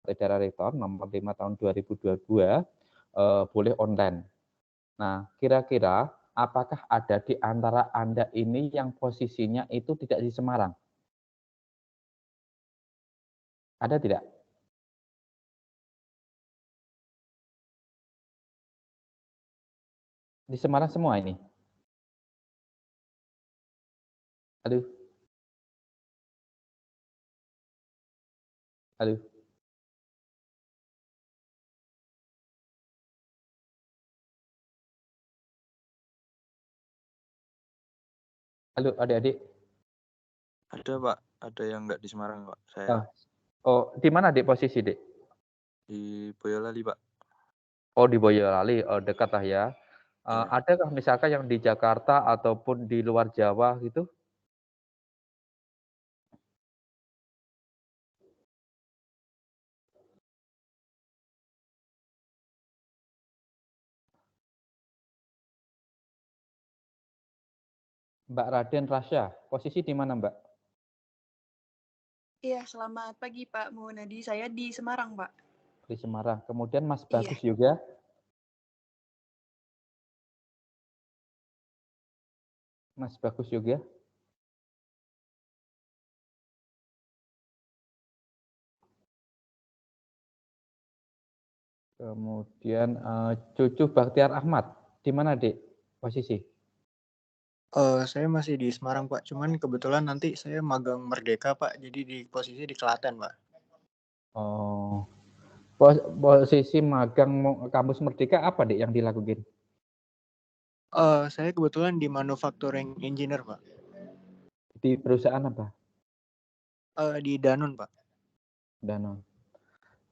Edaran Rektor nomor 5 tahun 2022 boleh online. Nah, kira-kira apakah ada di antara Anda ini yang posisinya itu tidak di Semarang? Ada tidak? Di Semarang semua ini? Aduh, aduh, halo adik-adik. Ada Pak, ada yang nggak di Semarang Pak, saya Oh, oh, di mana Dik posisi, Dik? di Boyolali Pak. Oh, di Boyolali, oh dekat lah ya. Iya. Adakah misalkan yang di Jakarta ataupun di luar Jawa gitu? Mbak Raden Rasya, posisi di mana Mbak? Iya, selamat pagi Pak Munadi. Saya di Semarang, Pak. Di Semarang. Kemudian Mas Iya. Bagus juga? Mas Bagus juga? Kemudian Cucu Baktiar Ahmad, di mana Dik posisi? Saya masih di Semarang Pak, cuman kebetulan nanti saya magang Merdeka Pak, jadi di posisi di Klaten Pak. Oh, posisi magang kampus Merdeka apa Dik yang dilakukan? Saya kebetulan di manufacturing engineer Pak. Di perusahaan apa? Di Danone Pak. Danone.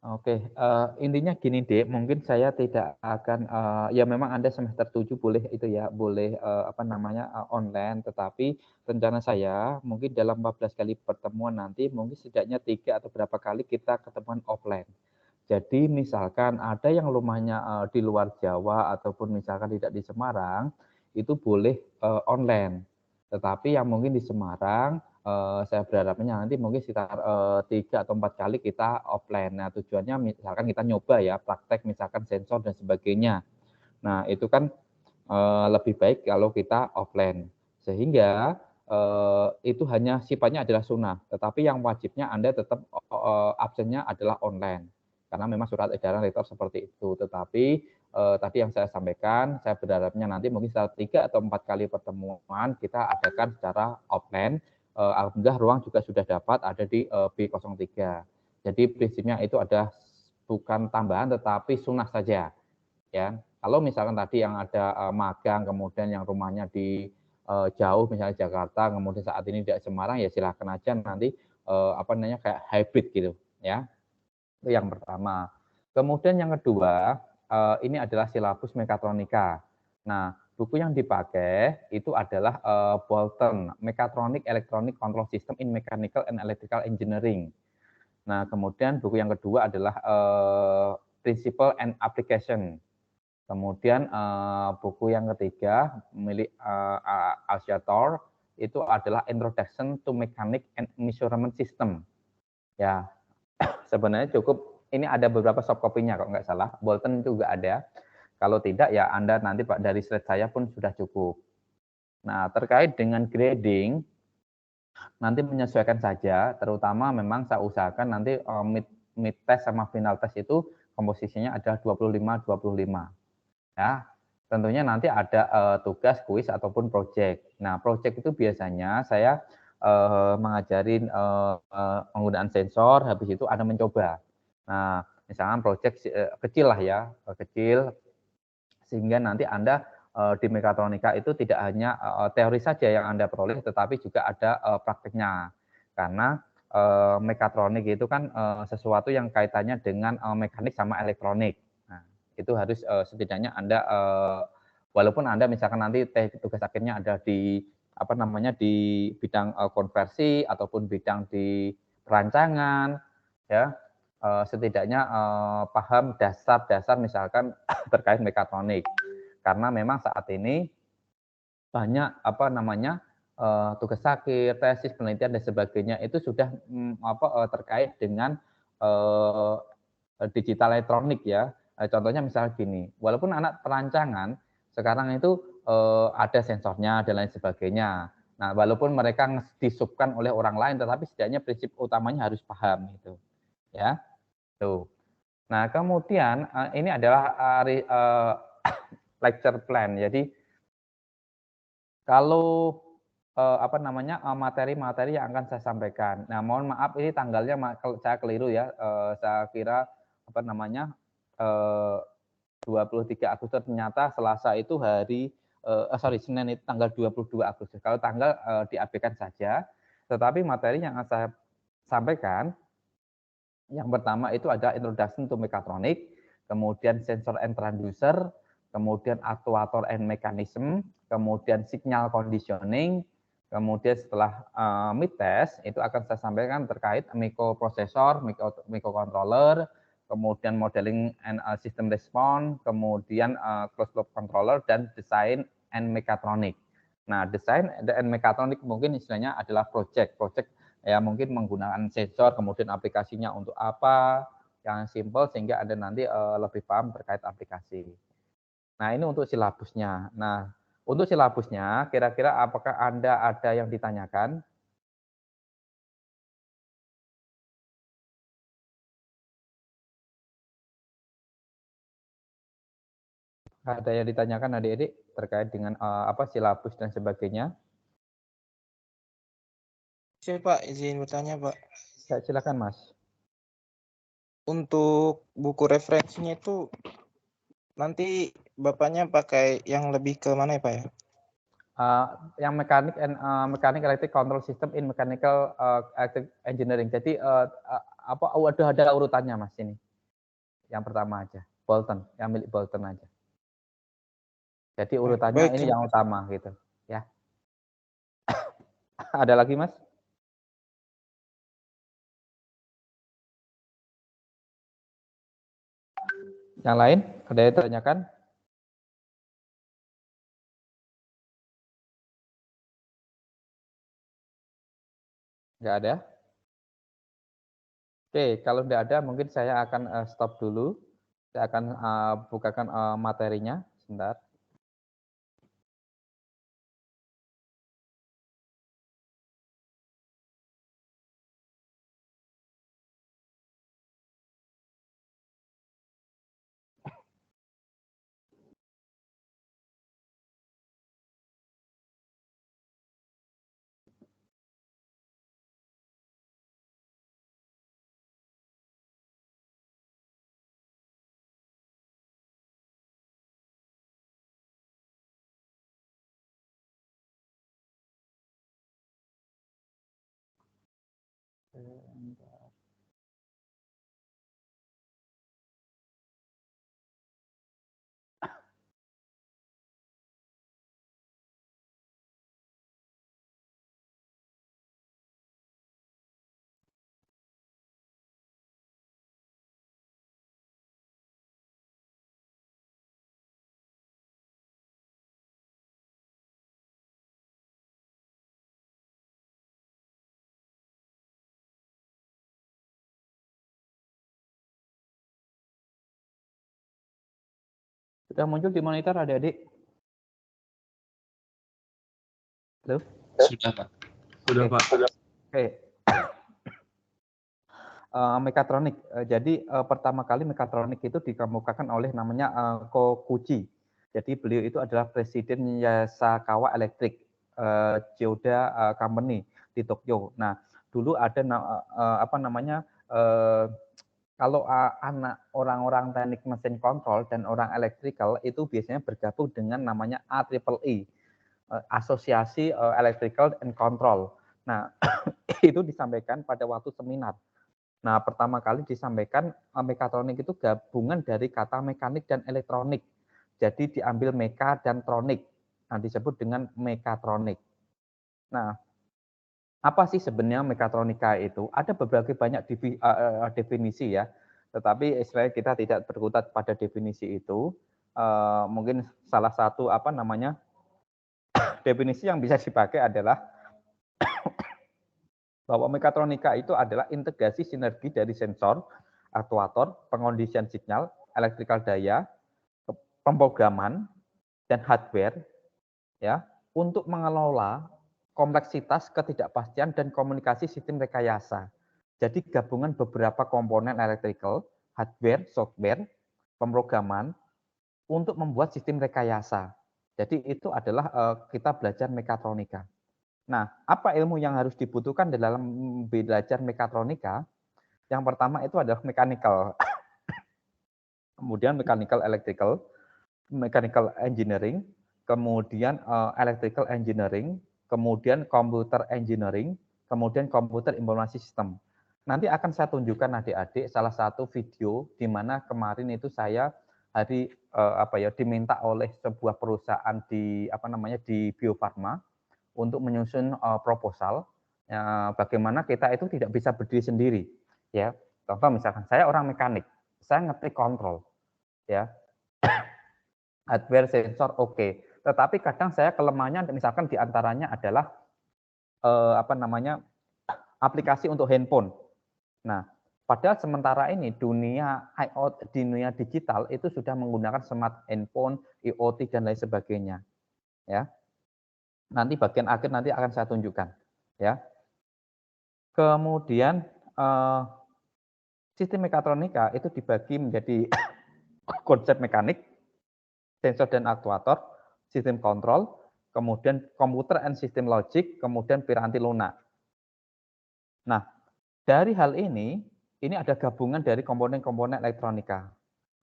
Oke, intinya gini Dek, mungkin saya tidak akan, ya memang Anda semester 7 boleh itu ya, boleh apa namanya, online, tetapi rencana saya mungkin dalam 14 kali pertemuan nanti, mungkin setidaknya 3 atau berapa kali kita ketemuan offline. Jadi misalkan ada yang rumahnya di luar Jawa ataupun misalkan tidak di Semarang, itu boleh online. Tetapi yang mungkin di Semarang, saya berharapnya nanti mungkin sekitar 3 atau 4 kali kita offline. Nah, tujuannya misalkan kita nyoba ya, praktek misalkan sensor dan sebagainya. Nah, itu kan lebih baik kalau kita offline. Sehingga itu hanya sifatnya adalah sunnah, tetapi yang wajibnya Anda tetap absennya adalah online. Karena memang surat edaran rektor seperti itu. Tetapi tadi yang saya sampaikan, saya berharapnya nanti mungkin setelah 3 atau 4 kali pertemuan kita adakan secara offline. Alhamdulillah ruang juga sudah dapat ada di B03. Jadi prinsipnya itu ada bukan tambahan tetapi sunnah saja. Ya, kalau misalkan tadi yang ada magang, kemudian yang rumahnya di jauh, misalnya Jakarta, kemudian saat ini di Semarang, ya silahkan aja nanti apa namanya kayak hybrid gitu, ya. Itu yang pertama. Kemudian yang kedua, ini adalah silabus mekatronika. Nah, buku yang dipakai itu adalah Bolton, Mechatronic Electronic Control System in Mechanical and Electrical Engineering. Nah, kemudian buku yang kedua adalah Principle and Application. Kemudian buku yang ketiga milik Alciator itu adalah Introduction to Mechanic and Measurement System. Ya, sebenarnya cukup. Ini ada beberapa soft copy-nya kalau nggak salah. Bolton juga ada. Kalau tidak ya Anda nanti Pak dari slide saya pun sudah cukup. Nah, terkait dengan grading nanti menyesuaikan saja, terutama memang saya usahakan nanti mid test sama final test itu komposisinya adalah 25-25. Ya, tentunya nanti ada tugas, kuis ataupun project. Nah, project itu biasanya saya mengajarin penggunaan sensor, habis itu Anda mencoba. Nah, misalkan project kecil lah ya, kecil, sehingga nanti Anda di mekatronika itu tidak hanya teori saja yang Anda peroleh, tetapi juga ada prakteknya. Karena mekatronik itu kan sesuatu yang kaitannya dengan mekanik sama elektronik. Nah, itu harus setidaknya Anda, walaupun Anda misalkan nanti tugas akhirnya ada di apa namanya di bidang konversi ataupun bidang di perancangan, ya setidaknya paham dasar-dasar misalkan terkait mekatronik. Karena memang saat ini banyak apa namanya tugas akhir, tesis, penelitian dan sebagainya itu sudah terkait dengan digital elektronik ya. Contohnya misalnya gini, walaupun anak perancangan sekarang itu ada sensornya dan lain sebagainya. Nah, walaupun mereka disubkan oleh orang lain, tetapi setidaknya prinsip utamanya harus paham itu, ya. Tuh. Nah, kemudian ini adalah lecture plan. Jadi kalau materi-materi yang akan saya sampaikan. Nah, mohon maaf ini tanggalnya saya keliru ya. Saya kira 23 Agustus, ternyata Selasa itu Senin itu tanggal 22 Agustus. Kalau tanggal diabaikan saja. Tetapi materi yang akan saya sampaikan yang pertama itu ada Introduction to Mechatronics, kemudian Sensor and Transducer, kemudian Actuator and Mechanism, kemudian Signal Conditioning, kemudian setelah mid-test itu akan saya sampaikan terkait microprocessor, microcontroller, kemudian Modeling and System Response, kemudian Closed Loop Controller, dan Design and Mechatronics. Nah, Design and Mechatronics mungkin istilahnya adalah project ya, mungkin menggunakan sensor, kemudian aplikasinya untuk apa, yang simple sehingga Anda nanti lebih paham terkait aplikasi. Nah, ini untuk silabusnya. Nah, untuk silabusnya, kira-kira apakah Anda ada yang ditanyakan? Ada yang ditanyakan adik-adik terkait dengan silabus dan sebagainya? Saya Pak, izin bertanya Pak. Ya, silakan Mas. Untuk buku referensinya itu nanti Bapaknya pakai yang lebih ke mana ya Pak ya? Yang mekanik electric control system in mechanical electric engineering. Jadi ada urutannya Mas ini. Yang pertama aja, Bolton, yang milik Bolton aja. Jadi urutannya ini yang utama gitu, ya. Ada lagi Mas? Yang lain? Ada yang ditanyakan? Nggak ada? Oke, kalau tidak ada mungkin saya akan stop dulu. Saya akan bukakan materinya sebentar. Sudah muncul di monitor adik-adik? Halo? Sudah Pak. Sudah Pak. Oke. Mekatronik. Jadi pertama kali mekatronik itu dikemukakan oleh namanya Kokuchi. Jadi beliau itu adalah presiden Yasakawa Electric Geoda Company di Tokyo. Nah, dulu ada kalau anak orang-orang teknik mesin kontrol dan orang electrical itu biasanya bergabung dengan namanya AEEE, Asosiasi Electrical and Control. Nah, itu disampaikan pada waktu seminar. Nah, pertama kali disampaikan mekatronik itu gabungan dari kata mekanik dan elektronik. Jadi diambil meka dan tronik. Nah, disebut dengan mekatronik. Nah, apa sih sebenarnya mekatronika itu? Ada berbagai banyak definisi ya, tetapi istilahnya kita tidak berkutat pada definisi itu. Mungkin salah satu definisi yang bisa dipakai adalah bahwa mekatronika itu adalah integrasi sinergi dari sensor, aktuator, pengondisian signal, electrical daya, pemrograman, dan hardware, ya, untuk mengelola kompleksitas, ketidakpastian, dan komunikasi sistem rekayasa. Jadi gabungan beberapa komponen electrical, hardware, software, pemrograman untuk membuat sistem rekayasa. Jadi itu adalah kita belajar mekatronika. Nah, apa ilmu yang harus dibutuhkan dalam belajar mekatronika? Yang pertama itu adalah mechanical, kemudian mechanical electrical, mechanical engineering, kemudian electrical engineering, kemudian computer engineering, kemudian computer informasi sistem. Nanti akan saya tunjukkan adik-adik salah satu video di mana kemarin itu saya diminta oleh sebuah perusahaan di Bio Farma untuk menyusun proposal bagaimana kita itu tidak bisa berdiri sendiri, ya. Contoh misalkan saya orang mekanik, saya ngerti kontrol, ya, hardware, sensor, oke. Tetapi kadang saya kelemahannya misalkan diantaranya adalah aplikasi untuk handphone. Nah, padahal sementara ini dunia IoT, dunia digital itu sudah menggunakan smart handphone, IoT dan lain sebagainya, ya. Nanti bagian akhir nanti akan saya tunjukkan, ya. Kemudian sistem mekatronika itu dibagi menjadi konsep mekanik, sensor dan aktuator, sistem kontrol, kemudian komputer and sistem logic, kemudian piranti lunak. Nah, dari hal ini ada gabungan dari komponen-komponen elektronika.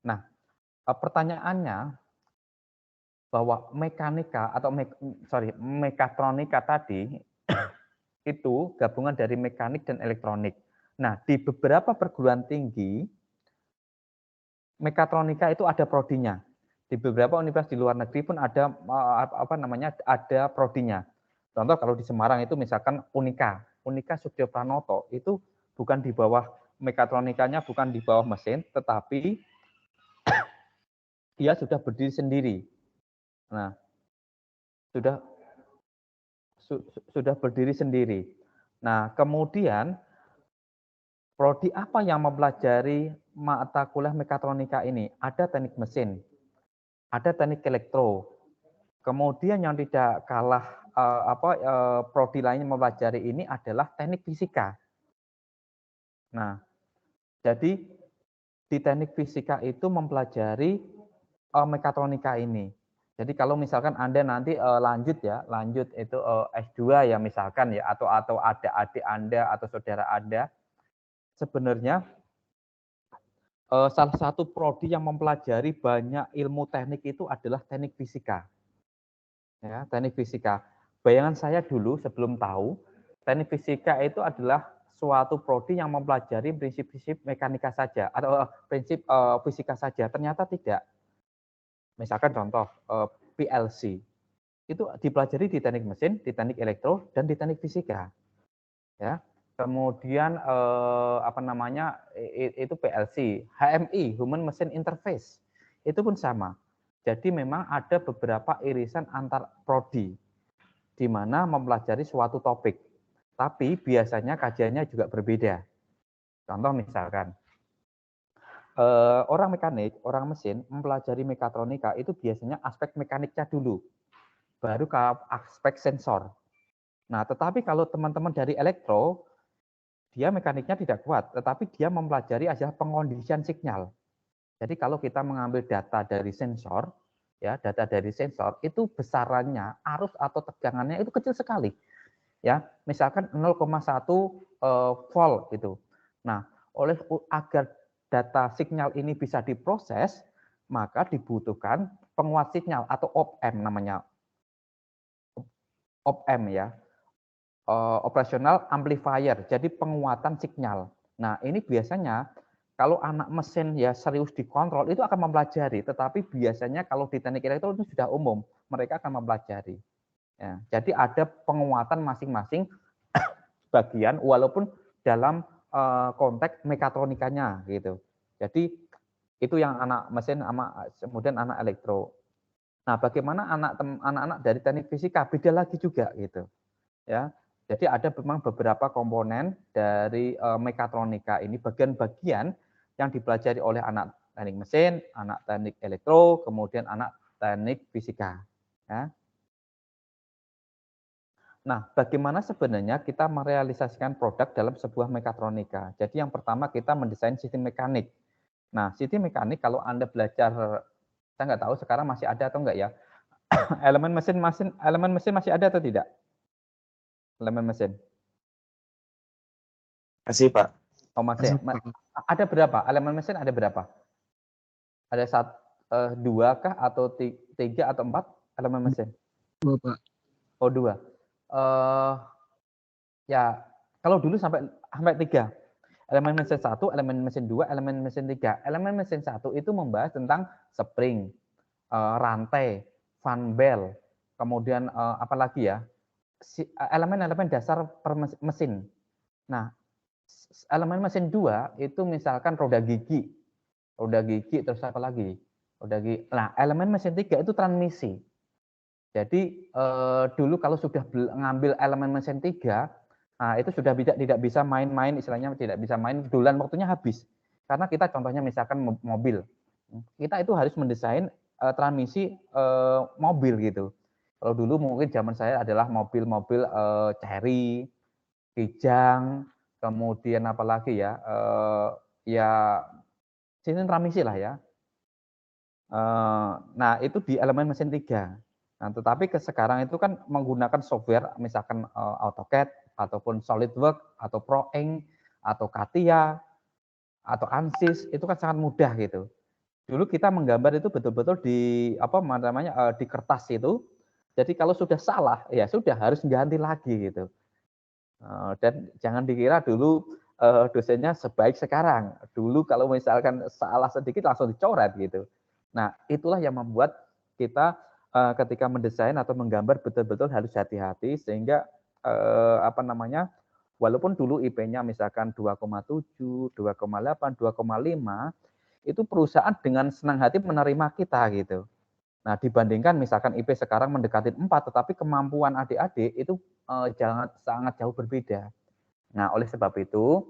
Nah, pertanyaannya bahwa mekatronika tadi itu gabungan dari mekanik dan elektronik. Nah, di beberapa perguruan tinggi mekatronika itu ada prodinya. Di beberapa universitas di luar negeri pun ada ada prodinya. Contoh kalau di Semarang itu misalkan Unika Sudio Pranoto itu bukan di bawah mekatronikanya, bukan di bawah mesin, tetapi dia sudah berdiri sendiri. Nah, sudah berdiri sendiri. Nah, kemudian prodi apa yang mempelajari mata kuliah mekatronika ini? Ada teknik mesin, ada teknik elektro. Kemudian yang tidak kalah prodi lainnya mempelajari ini adalah teknik fisika. Nah, jadi di teknik fisika itu mempelajari mekatronika ini. Jadi kalau misalkan Anda nanti lanjut itu S2 ya misalkan ya, atau ada adik Anda atau saudara Anda, sebenarnya salah satu prodi yang mempelajari banyak ilmu teknik itu adalah teknik fisika. Ya, teknik fisika. Bayangan saya dulu sebelum tahu, teknik fisika itu adalah suatu prodi yang mempelajari prinsip-prinsip mekanika saja atau prinsip fisika saja. Ternyata tidak. Misalkan contoh PLC itu dipelajari di teknik mesin, di teknik elektro, dan di teknik fisika. Ya, kemudian itu PLC, HMI, Human Machine Interface, itu pun sama. Jadi memang ada beberapa irisan antar prodi di mana mempelajari suatu topik, tapi biasanya kajiannya juga berbeda. Contoh misalkan orang mekanik, orang mesin mempelajari mekatronika itu biasanya aspek mekaniknya dulu, baru ke aspek sensor. Nah, tetapi kalau teman-teman dari elektro, dia mekaniknya tidak kuat, tetapi dia mempelajari adalah pengondisian sinyal. Jadi kalau kita mengambil data dari sensor, ya data dari sensor itu besarannya, arus atau tegangannya itu kecil sekali. Ya, misalkan 0,1 volt gitu. Nah, agar data sinyal ini bisa diproses, maka dibutuhkan penguat sinyal atau op-amp namanya. Op-amp ya. Operational amplifier. Jadi penguatan sinyal. Nah, ini biasanya kalau anak mesin ya serius dikontrol itu akan mempelajari, tetapi biasanya kalau di teknik elektro itu sudah umum, mereka akan mempelajari. Ya, jadi ada penguatan masing-masing bagian walaupun dalam konteks mekatronikanya gitu. Jadi itu yang anak mesin sama kemudian anak elektro. Nah, bagaimana anak-anak dari teknik fisika beda lagi juga gitu. Ya. Jadi ada memang beberapa komponen dari mekatronika ini bagian-bagian yang dipelajari oleh anak teknik mesin, anak teknik elektro, kemudian anak teknik fisika. Ya. Nah, bagaimana sebenarnya kita merealisasikan produk dalam sebuah mekatronika? Jadi yang pertama kita mendesain sistem mekanik. Nah, sistem mekanik kalau Anda belajar, saya nggak tahu sekarang masih ada atau enggak ya, elemen mesin masih ada atau tidak? Elemen mesin. Masih, Pak. Oh, masih. Ada berapa? Elemen mesin ada berapa? Ada 2 kah atau 3 atau 4 elemen mesin? 2, Pak. Oh, 2. Ya, kalau dulu sampai 3. Elemen mesin 1, elemen mesin 2, elemen mesin 3. Elemen mesin 1 itu membahas tentang spring, rantai, fan belt, kemudian apa lagi ya? Elemen-elemen dasar mesin. Nah, elemen mesin 2 itu misalkan roda gigi, terus apa lagi? Roda gigi. Nah, elemen mesin 3 itu transmisi. Jadi dulu kalau sudah ngambil elemen mesin 3, nah itu sudah tidak bisa main-main, istilahnya tidak bisa main, duluan waktunya habis. Karena kita contohnya misalkan mobil, kita itu harus mendesain transmisi mobil gitu. Kalau dulu mungkin zaman saya adalah mobil-mobil Chery, Kijang, kemudian apa lagi ya, ya sistem transmisi lah ya. Nah itu di elemen mesin 3. Nah, tetapi sekarang itu kan menggunakan software misalkan AutoCAD ataupun SolidWorks atau ProInk atau CATIA atau ANSYS itu kan sangat mudah gitu. Dulu kita menggambar itu betul-betul di apa namanya di kertas itu. Jadi kalau sudah salah ya sudah harus ganti lagi gitu. Dan jangan dikira dulu dosennya sebaik sekarang. Dulu kalau misalkan salah sedikit langsung dicoret gitu. Nah, itulah yang membuat kita ketika mendesain atau menggambar betul-betul harus hati-hati sehingga apa namanya, walaupun dulu IP-nya misalkan 2,7, 2,8, 2,5, itu perusahaan dengan senang hati menerima kita gitu. Nah, dibandingkan misalkan IP sekarang mendekati 4, tetapi kemampuan adik-adik itu sangat jauh berbeda. Nah, oleh sebab itu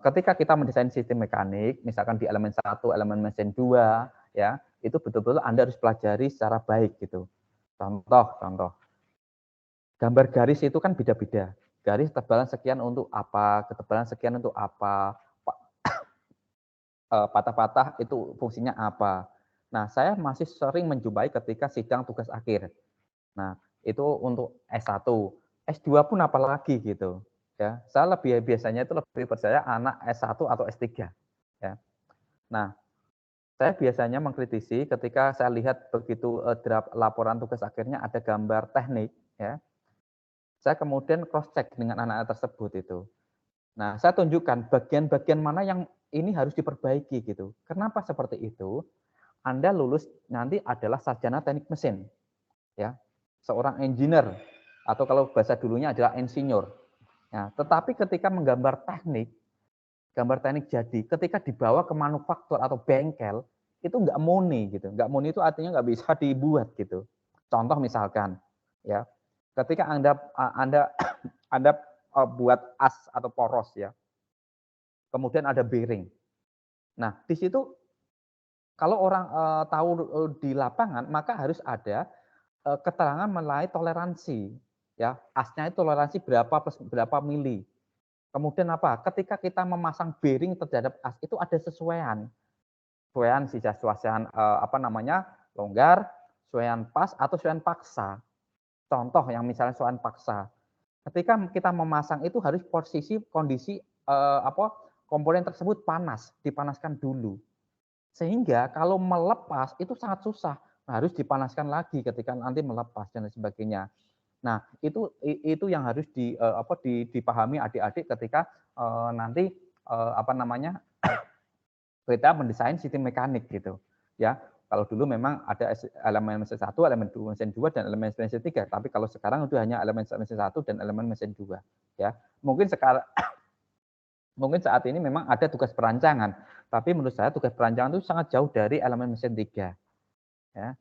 ketika kita mendesain sistem mekanik, misalkan di elemen 1, elemen mesin 2, ya, itu betul-betul Anda harus pelajari secara baik gitu. Contoh, gambar garis itu kan beda-beda. Garis tebalan sekian untuk apa, ketebalan sekian untuk apa, patah-patah itu fungsinya apa. Nah, saya masih sering menjumpai ketika sidang tugas akhir. Nah, itu untuk S1. S2 pun apalagi gitu. Ya, saya biasanya itu lebih percaya anak S1 atau S3. Ya. Nah, saya biasanya mengkritisi ketika saya lihat begitu draft laporan tugas akhirnya ada gambar teknik, ya. Saya kemudian cross check dengan anak-anak tersebut itu. Nah, saya tunjukkan bagian-bagian mana yang ini harus diperbaiki gitu. Kenapa seperti itu? Anda lulus nanti adalah sarjana teknik mesin, ya, seorang engineer atau kalau bahasa dulunya adalah insinyur. Nah, tetapi ketika menggambar teknik, gambar teknik jadi, ketika dibawa ke manufaktur atau bengkel, itu nggak murni gitu. Nggak murni itu artinya nggak bisa dibuat gitu. Contoh misalkan, ya, ketika Anda buat as atau poros ya, kemudian ada bearing. Nah, di situ kalau orang tahu di lapangan, maka harus ada keterangan mengenai toleransi. Ya, asnya itu toleransi berapa plus berapa mili. Kemudian apa? Ketika kita memasang bearing terhadap as itu ada sesuaian apa namanya longgar, sesuaian pas atau sesuaian paksa. Contoh yang misalnya sesuaian paksa. Ketika kita memasang itu harus kondisi komponen tersebut panas, dipanaskan dulu. Sehingga kalau melepas itu sangat susah, harus dipanaskan lagi ketika nanti melepas dan sebagainya. Nah, itu yang harus dipahami adik-adik ketika nanti apa namanya kita mendesain sistem mekanik gitu. Ya, kalau dulu memang ada elemen mesin 1, elemen mesin 2 dan elemen mesin 3, tapi kalau sekarang itu hanya elemen mesin 1 dan elemen mesin 2, ya. Mungkin saat ini memang ada tugas perancangan, tapi menurut saya tugas perancangan itu sangat jauh dari elemen mesin 3. Ya.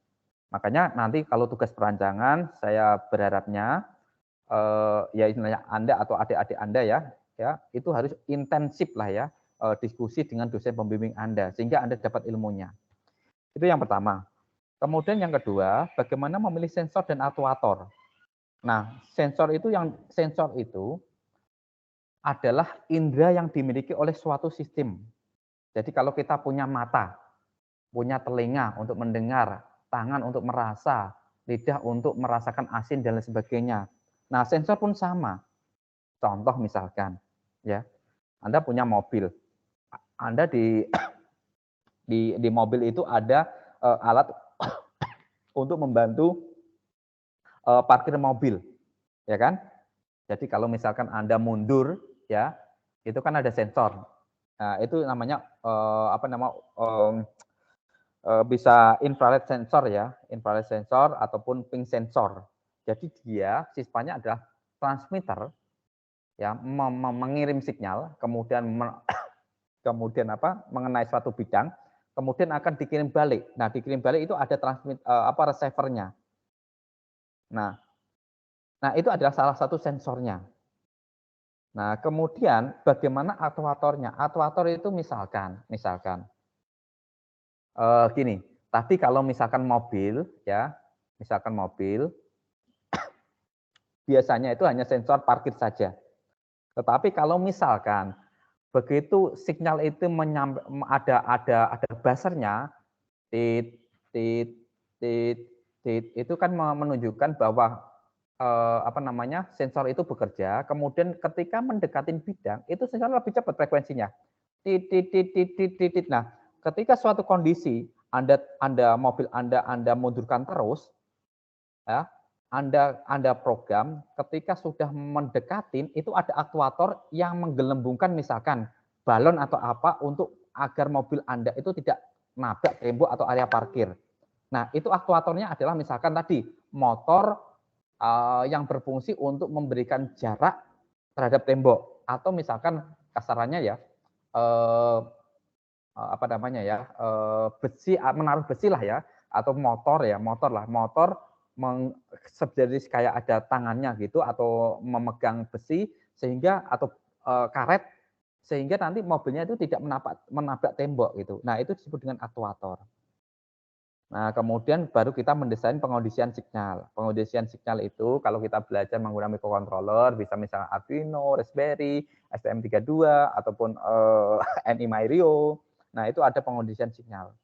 Makanya nanti kalau tugas perancangan saya berharapnya ya istilahnya Anda atau adik-adik Anda ya, ya, itu harus intensif lah ya, diskusi dengan dosen pembimbing Anda, sehingga Anda dapat ilmunya. Itu yang pertama. Kemudian yang kedua, bagaimana memilih sensor dan aktuator. Nah, sensor itu adalah indera yang dimiliki oleh suatu sistem. Jadi kalau kita punya mata, punya telinga untuk mendengar, tangan untuk merasa, lidah untuk merasakan asin dan lain sebagainya. Nah, sensor pun sama. Contoh misalkan, ya, Anda punya mobil, Anda di mobil itu ada alat untuk membantu parkir mobil, ya kan? Jadi kalau misalkan Anda mundur, ya, itu kan ada sensor. Nah, itu namanya bisa infrared sensor ya, infrared sensor ataupun ping sensor. Jadi dia sifatnya adalah transmitter ya, mengirim sinyal, kemudian mengenai suatu bidang, kemudian akan dikirim balik. Nah, dikirim balik itu ada receiver-nya. Nah, itu adalah salah satu sensornya. Nah, kemudian bagaimana aktuatornya? Aktuator itu misalkan gini, tadi kalau misalkan mobil, ya, biasanya itu hanya sensor parkir saja. Tetapi kalau misalkan begitu sinyal itu ada buzzernya, tit, tit, tit, tit, itu kan menunjukkan bahwa sensor itu bekerja. Kemudian ketika mendekatin bidang, itu sensor lebih cepat frekuensinya. Tit, tit, tit, tit, tit, tit, tit. Nah, ketika suatu kondisi mobil Anda mundurkan terus, ya, Anda program ketika sudah mendekatin itu ada aktuator yang menggelembungkan misalkan balon atau apa untuk agar mobil Anda itu tidak nabrak tembok atau area parkir. Nah, itu aktuatornya adalah misalkan tadi motor yang berfungsi untuk memberikan jarak terhadap tembok atau misalkan kasarannya ya besi, menaruh besi lah ya, atau motor seperti kayak ada tangannya gitu atau memegang besi sehingga atau karet sehingga nanti mobilnya itu tidak menabrak tembok gitu. Nah, itu disebut dengan aktuator. Nah, kemudian baru kita mendesain pengondisian signal. Pengondisian signal itu kalau kita belajar menggunakan microcontroller bisa misalnya Arduino, Raspberry, STM32 ataupun NI Myrio. Nah, itu ada pengondisian signal.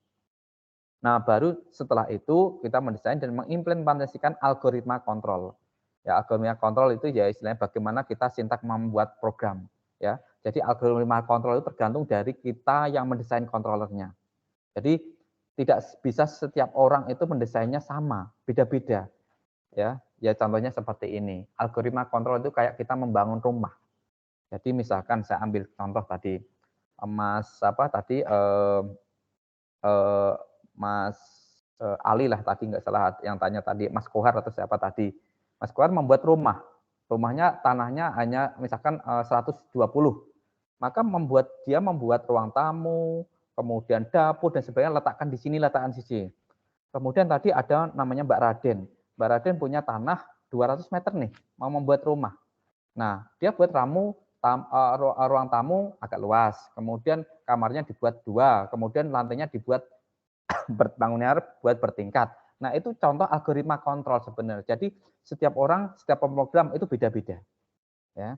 Nah, baru setelah itu kita mendesain dan mengimplementasikan algoritma kontrol. Ya, algoritma kontrol itu ya istilahnya bagaimana kita sintak membuat program. Ya, jadi algoritma kontrol itu tergantung dari kita yang mendesain kontrolernya. Jadi tidak bisa setiap orang itu mendesainnya sama, beda-beda. Ya, contohnya seperti ini. Algoritma kontrol itu kayak kita membangun rumah. Jadi misalkan saya ambil contoh tadi, Mas Ali lah tadi nggak salah yang tanya tadi, Mas Kohar atau siapa tadi. Mas Kohar membuat rumah. Rumahnya tanahnya hanya misalkan 120. Maka dia membuat ruang tamu, kemudian dapur dan sebagainya letakkan di sini, letakkan di sini. Kemudian tadi ada namanya Mbak Raden. Mbak Raden punya tanah 200 meter nih, mau membuat rumah. Nah, dia buat ruang tamu agak luas. Kemudian kamarnya dibuat 2, kemudian lantainya dibuat bangunnya buat bertingkat. Nah, itu contoh algoritma kontrol sebenarnya. Jadi setiap orang, setiap pemrogram itu beda-beda. Ya.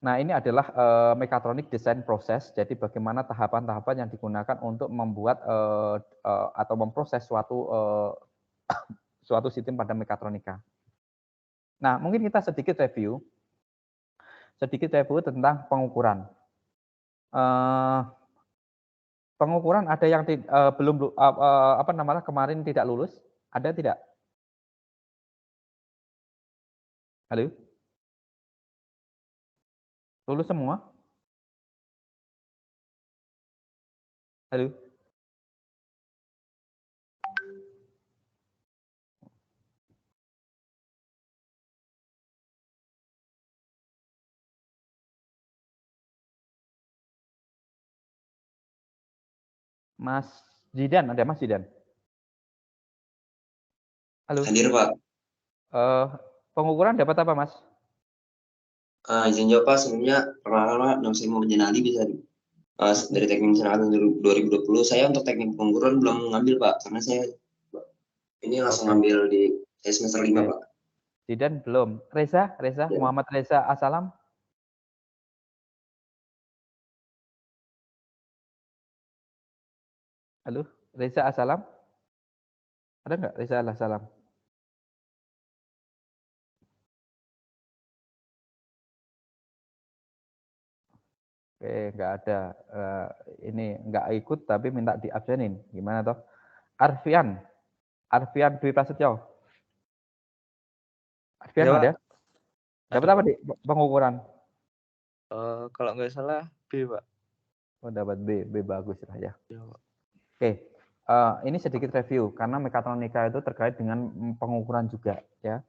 Nah, ini adalah mechatronic design process. Jadi bagaimana tahapan-tahapan yang digunakan untuk membuat atau memproses suatu sistem pada mekatronika. Nah, mungkin kita sedikit review tentang pengukuran. Pengukuran ada yang belum kemarin tidak lulus, ada tidak? Halo? Lulus semua? Halo? Mas Jidan, ada Mas Jidan? Halo? Hadir, Pak. Pengukuran dapat apa, Mas? Izin jawab Pak, sebelumnya perkenalkan nama saya Muhammad Janali, bisa dari teknik mesin tahun 2020. Saya untuk teknik pengguruan belum ngambil Pak, karena saya ini langsung ngambil di semester 5 Pak. Zidan belum. Reza, Ya. Muhammad Reza Assalam. Halo, Reza Assalam. Ada nggak Reza Assalam? Oke, nggak ada. Ini nggak ikut tapi minta diabsenin. Gimana toh? Arfian Dwi Prasetyo. Arfian Ya, ada? Pak. Dapat Ada, apa Pak. di pengukuran? Kalau nggak salah B, Pak. Oh, dapat B bagus lah ya. Ya, Pak. Oke, ini sedikit review karena mekatronika itu terkait dengan pengukuran juga ya.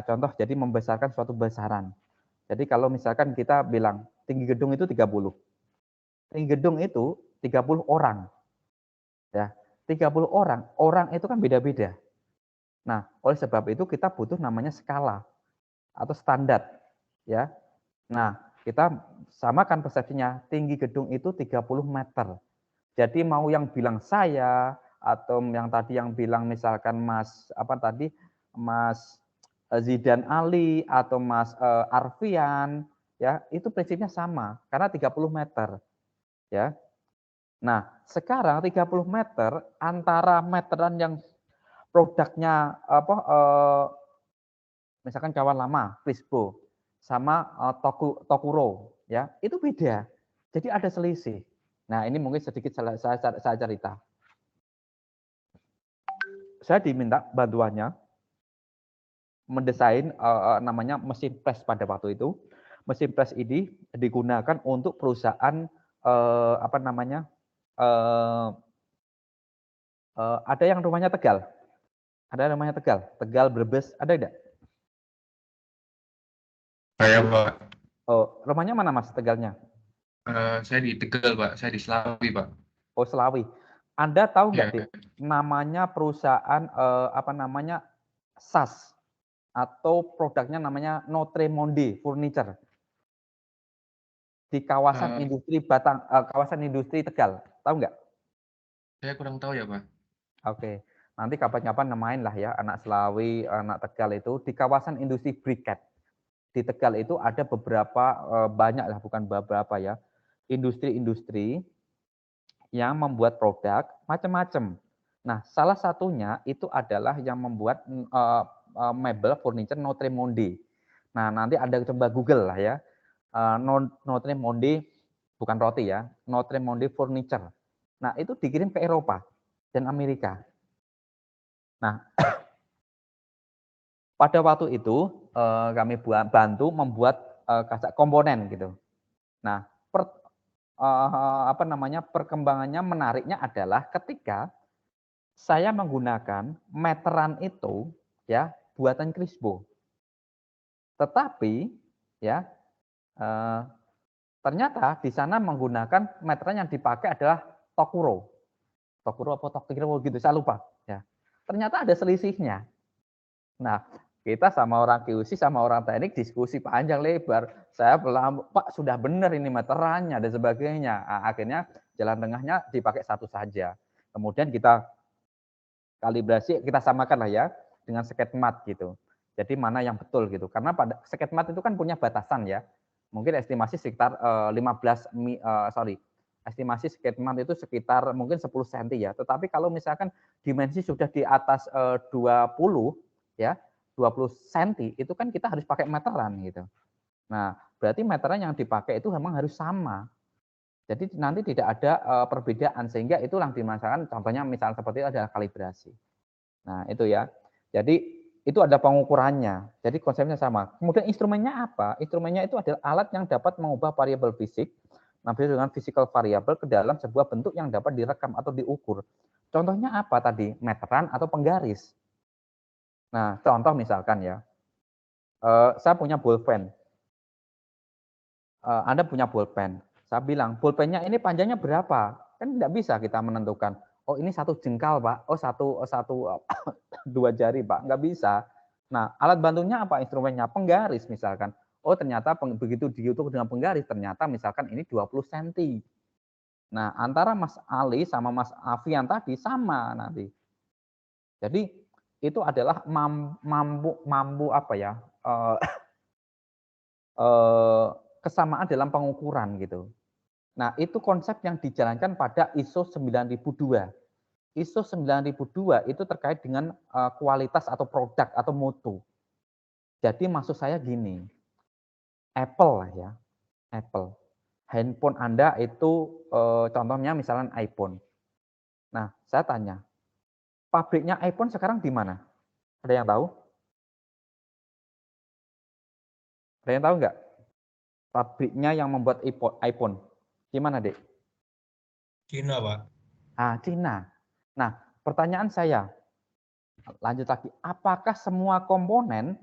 Contoh, jadi membesarkan suatu besaran. Jadi kalau misalkan kita bilang tinggi gedung itu 30. Tinggi gedung itu 30 orang. Ya, 30 orang. Orang itu kan beda-beda. Nah, oleh sebab itu kita butuh namanya skala atau standar, ya. Nah, kita samakan persepsinya, tinggi gedung itu 30 meter. Jadi mau yang bilang saya atau yang tadi yang bilang misalkan Mas Zidan Ali atau Mas Arfian, ya, itu prinsipnya sama karena 30 meter, ya. Nah, sekarang 30 meter antara meteran yang produknya misalkan kawan lama, Crispo, sama Tokuro, ya, itu beda. Jadi ada selisih. Nah, ini mungkin sedikit saya cerita. Saya diminta bantuannya mendesain namanya mesin press pada waktu itu. Mesin press ini digunakan untuk perusahaan ada yang rumahnya Tegal. Ada namanya Tegal Brebes, ada enggak? Saya Pak. Oh, rumahnya mana Mas Tegalnya? Saya di Tegal Pak, saya di Slawi Pak. Oh, Selawi. Anda tahu nggak, Ya. Dik, namanya perusahaan SAS atau produknya namanya Notre Monde Furniture di kawasan industri kawasan industri Tegal, tahu nggak? Saya kurang tahu ya Pak. Oke, nanti kapan-kapan nemain lah ya anak Selawi, anak Tegal itu di kawasan industri briket. Di Tegal itu ada beberapa banyak lah, bukan beberapa ya, industri-industri yang membuat produk macam-macam. Nah, salah satunya itu adalah yang membuat mebel furniture Notre Monde. Nah, nanti Anda coba Google lah ya. Notre Monde, bukan roti ya, Notre Monde Furniture. Nah, itu dikirim ke Eropa dan Amerika. Nah, pada waktu itu kami bantu membuat kaca komponen gitu. Nah, perkembangannya menariknya adalah ketika saya menggunakan meteran itu ya buatan Crispo. Tetapi ya ternyata di sana menggunakan meteran yang dipakai adalah Tokuro. Tokuro apa Tokuro gitu, saya lupa ya. Ternyata ada selisihnya. Nah, kita sama orang QC sama orang teknik diskusi panjang lebar. Saya bilang, Pak, sudah benar ini meterannya dan sebagainya. Nah, akhirnya jalan tengahnya dipakai satu saja. Kemudian kita kalibrasi, kita samakan lah ya dengan sketmat gitu. Jadi mana yang betul gitu. Karena pada sketmat itu kan punya batasan ya. Mungkin estimasi sekitar estimasi sketmat itu sekitar mungkin 10 cm ya. Tetapi kalau misalkan dimensi sudah di atas 20 ya, 20 cm itu kan kita harus pakai meteran gitu. Nah, berarti meteran yang dipakai itu memang harus sama. Jadi nanti tidak ada perbedaan sehingga itulah dimaksudkan contohnya misal seperti itu adalah kalibrasi. Nah, itu ya. Jadi itu ada pengukurannya. Jadi konsepnya sama. Kemudian instrumennya apa? Instrumennya itu adalah alat yang dapat mengubah variabel fisik dengan physical variable ke dalam sebuah bentuk yang dapat direkam atau diukur. Contohnya apa tadi? Meteran atau penggaris. Nah, contoh misalkan ya, saya punya bolpen. Anda punya bolpen. Saya bilang, bolpennya ini panjangnya berapa? Kan tidak bisa kita menentukan. Oh, ini 1 jengkal, Pak. Oh, satu 2 jari, Pak. Nggak bisa. Nah, alat bantunya apa instrumennya? Penggaris misalkan. Oh ternyata begitu dihitung dengan penggaris, ternyata misalkan ini 20 cm. Nah, antara Mas Ali sama Mas Afian tadi sama nanti. Jadi itu adalah mampu apa ya? Kesamaan dalam pengukuran gitu. Nah, itu konsep yang dijalankan pada ISO 9002. ISO 9002 itu terkait dengan kualitas atau produk atau mutu. Jadi maksud saya gini, Apple lah ya, Apple. Handphone Anda itu contohnya misalnya iPhone. Nah, saya tanya, pabriknya iPhone sekarang di mana? Ada yang tahu? Ada yang tahu nggak? Pabriknya yang membuat iPhone. Di mana, Dek? Cina, Pak. Ah, Cina. Nah, pertanyaan saya, lanjut lagi, apakah semua komponen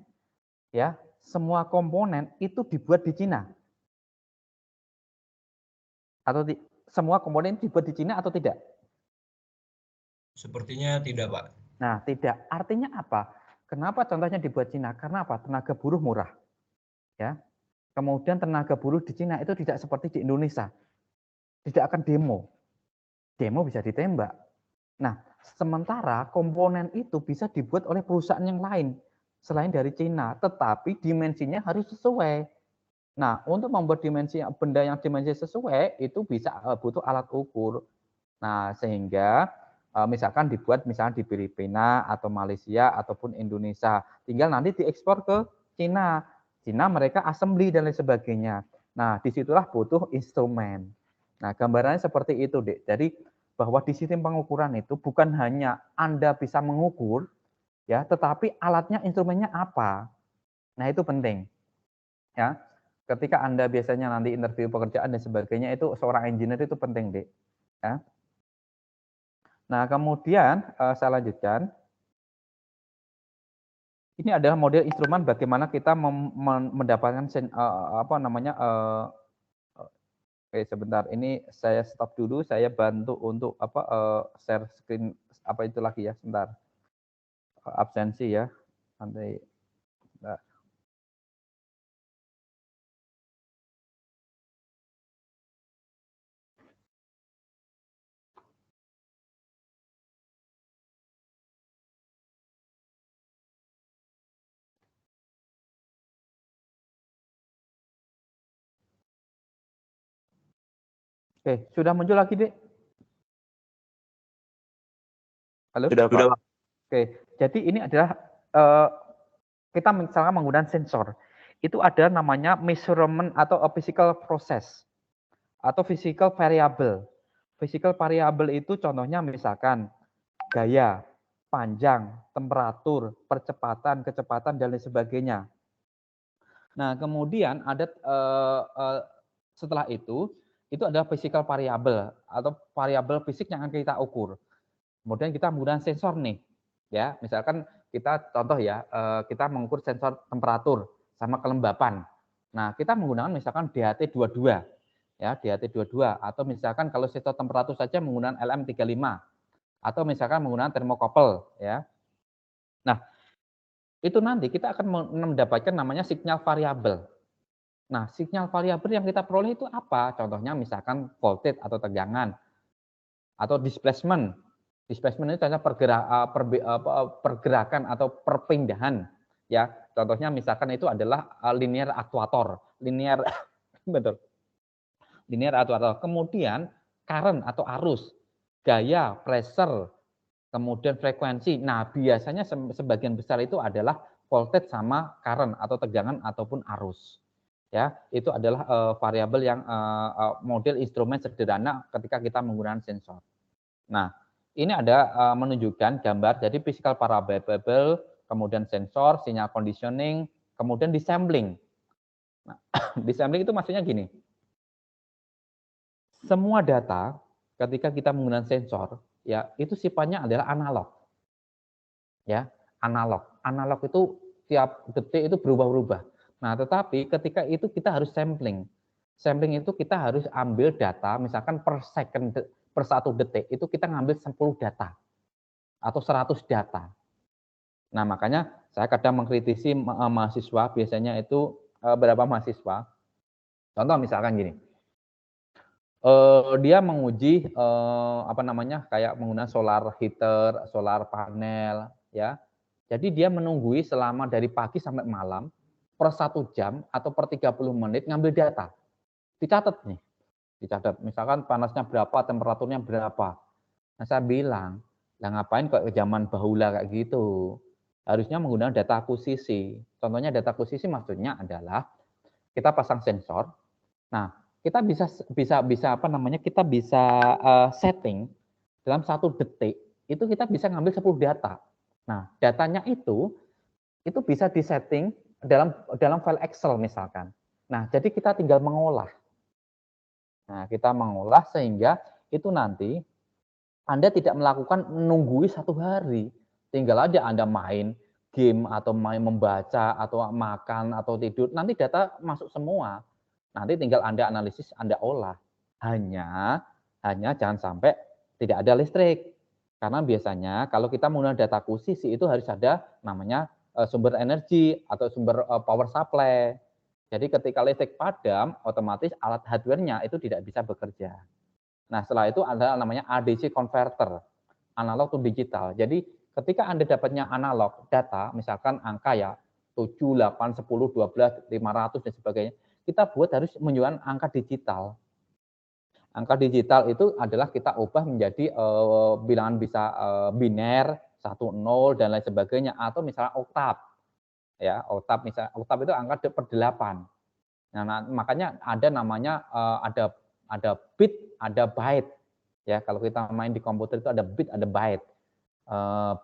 itu dibuat di Cina? Atau semua komponen dibuat di Cina atau tidak? Sepertinya tidak, Pak. Nah, tidak. Artinya apa? Kenapa contohnya dibuat Cina? Karena apa? Tenaga buruh murah. Ya. Kemudian tenaga buruh di Cina itu tidak seperti di Indonesia. Tidak akan demo. Demo bisa ditembak. Nah, sementara komponen itu bisa dibuat oleh perusahaan yang lain selain dari Cina, tetapi dimensinya harus sesuai. Nah, untuk membuat benda yang dimensi sesuai itu bisa butuh alat ukur. Nah, sehingga misalkan dibuat misalnya di Filipina atau Malaysia ataupun Indonesia, tinggal nanti diekspor ke Cina. Cina mereka assembly dan lain sebagainya. Nah, disitulah butuh instrumen. Nah, gambarannya seperti itu, Dek. Jadi bahwa di sistem pengukuran itu bukan hanya Anda bisa mengukur, ya, tetapi alatnya, instrumennya apa. Nah, itu penting. Ya, ketika Anda biasanya nanti interview pekerjaan dan sebagainya, itu seorang engineer itu penting, Dek. Ya. Nah, kemudian saya lanjutkan. Ini adalah model instrumen bagaimana kita mendapatkan Oke, sebentar. Ini saya stop dulu. Saya bantu untuk share screen itu lagi ya, sebentar. Absensi ya. Nanti. Sebentar. Oke, sudah muncul lagi, Dek? Halo? Sudah, Pak. Oke, jadi ini adalah kita misalnya menggunakan sensor. Itu ada namanya measurement atau physical process atau physical variable. Physical variable itu contohnya misalkan gaya, panjang, temperatur, percepatan, kecepatan, dan lain sebagainya. Nah, kemudian ada setelah itu adalah physical variable atau variabel fisik yang akan kita ukur. Kemudian kita menggunakan sensor nih, ya. Misalkan kita contoh ya, kita mengukur sensor temperatur sama kelembapan. Nah, kita menggunakan misalkan DHT22, ya, DHT22, atau misalkan kalau sensor temperatur saja menggunakan LM35, atau misalkan menggunakan termokopel, ya. Nah, itu nanti kita akan mendapatkan namanya sinyal variabel. Nah, sinyal variabel yang kita peroleh itu apa? Contohnya misalkan voltage atau tegangan, atau displacement. Displacement itu adalah pergerakan atau perpindahan. Ya, contohnya misalkan itu adalah linear aktuator, linear betul. Linear aktuator. Kemudian current atau arus, gaya, pressure, kemudian frekuensi. Nah, biasanya sebagian besar itu adalah voltage sama current atau tegangan ataupun arus. Ya, itu adalah variabel yang model instrumen sederhana ketika kita menggunakan sensor. Nah, ini ada menunjukkan gambar jadi physical variable, kemudian sensor, sinyal conditioning, kemudian disampling. Nah, disampling itu maksudnya gini. Semua data ketika kita menggunakan sensor, ya, itu sifatnya adalah analog. Ya, analog. Analog itu tiap detik itu berubah-ubah. Nah, tetapi ketika itu kita harus sampling. Sampling itu kita harus ambil data, misalkan per second, per 1 detik, itu kita ngambil 10 data atau 100 data. Nah, makanya saya kadang mengkritisi mahasiswa biasanya itu beberapa mahasiswa. Contoh misalkan gini, dia menguji apa namanya kayak menggunakan solar heater, solar panel, ya. Jadi dia menunggui selama dari pagi sampai malam per 1 jam atau per 30 menit ngambil data, dicatat nih, dicatat. Misalkan panasnya berapa, temperaturnya berapa. Nah saya bilang, lah ngapain kok ke zaman bahula kayak gitu? Harusnya menggunakan data akuisisi. Contohnya data akuisisi maksudnya adalah kita pasang sensor. Nah, kita bisa apa namanya? Kita bisa setting dalam 1 detik itu kita bisa ngambil 10 data. Nah, datanya itu bisa disetting dalam file Excel misalkan. Nah, jadi kita tinggal mengolah. Nah, kita mengolah sehingga itu nanti Anda tidak melakukan menunggui 1 hari. Tinggal aja Anda main game atau main membaca atau makan atau tidur, nanti data masuk semua. Nanti tinggal Anda analisis, Anda olah. Hanya jangan sampai tidak ada listrik. Karena biasanya kalau kita menggunakan data akuisisi itu harus ada namanya sumber energi atau sumber power supply. Jadi ketika listrik padam, otomatis alat hardware-nya itu tidak bisa bekerja. Nah, setelah itu ada namanya ADC converter, analog to digital. Jadi ketika Anda dapatnya analog data, misalkan angka ya 7, 8, 10, 12, 500 dan sebagainya, kita buat harus menunjukkan angka digital. Angka digital itu adalah kita ubah menjadi bilangan bisa biner, 1, 0 dan lain sebagainya, atau misalnya oktav. Ya, oktav misalnya oktav itu angka per 8. Nah, makanya ada namanya ada bit, ada byte. Ya, kalau kita main di komputer itu ada bit, ada byte.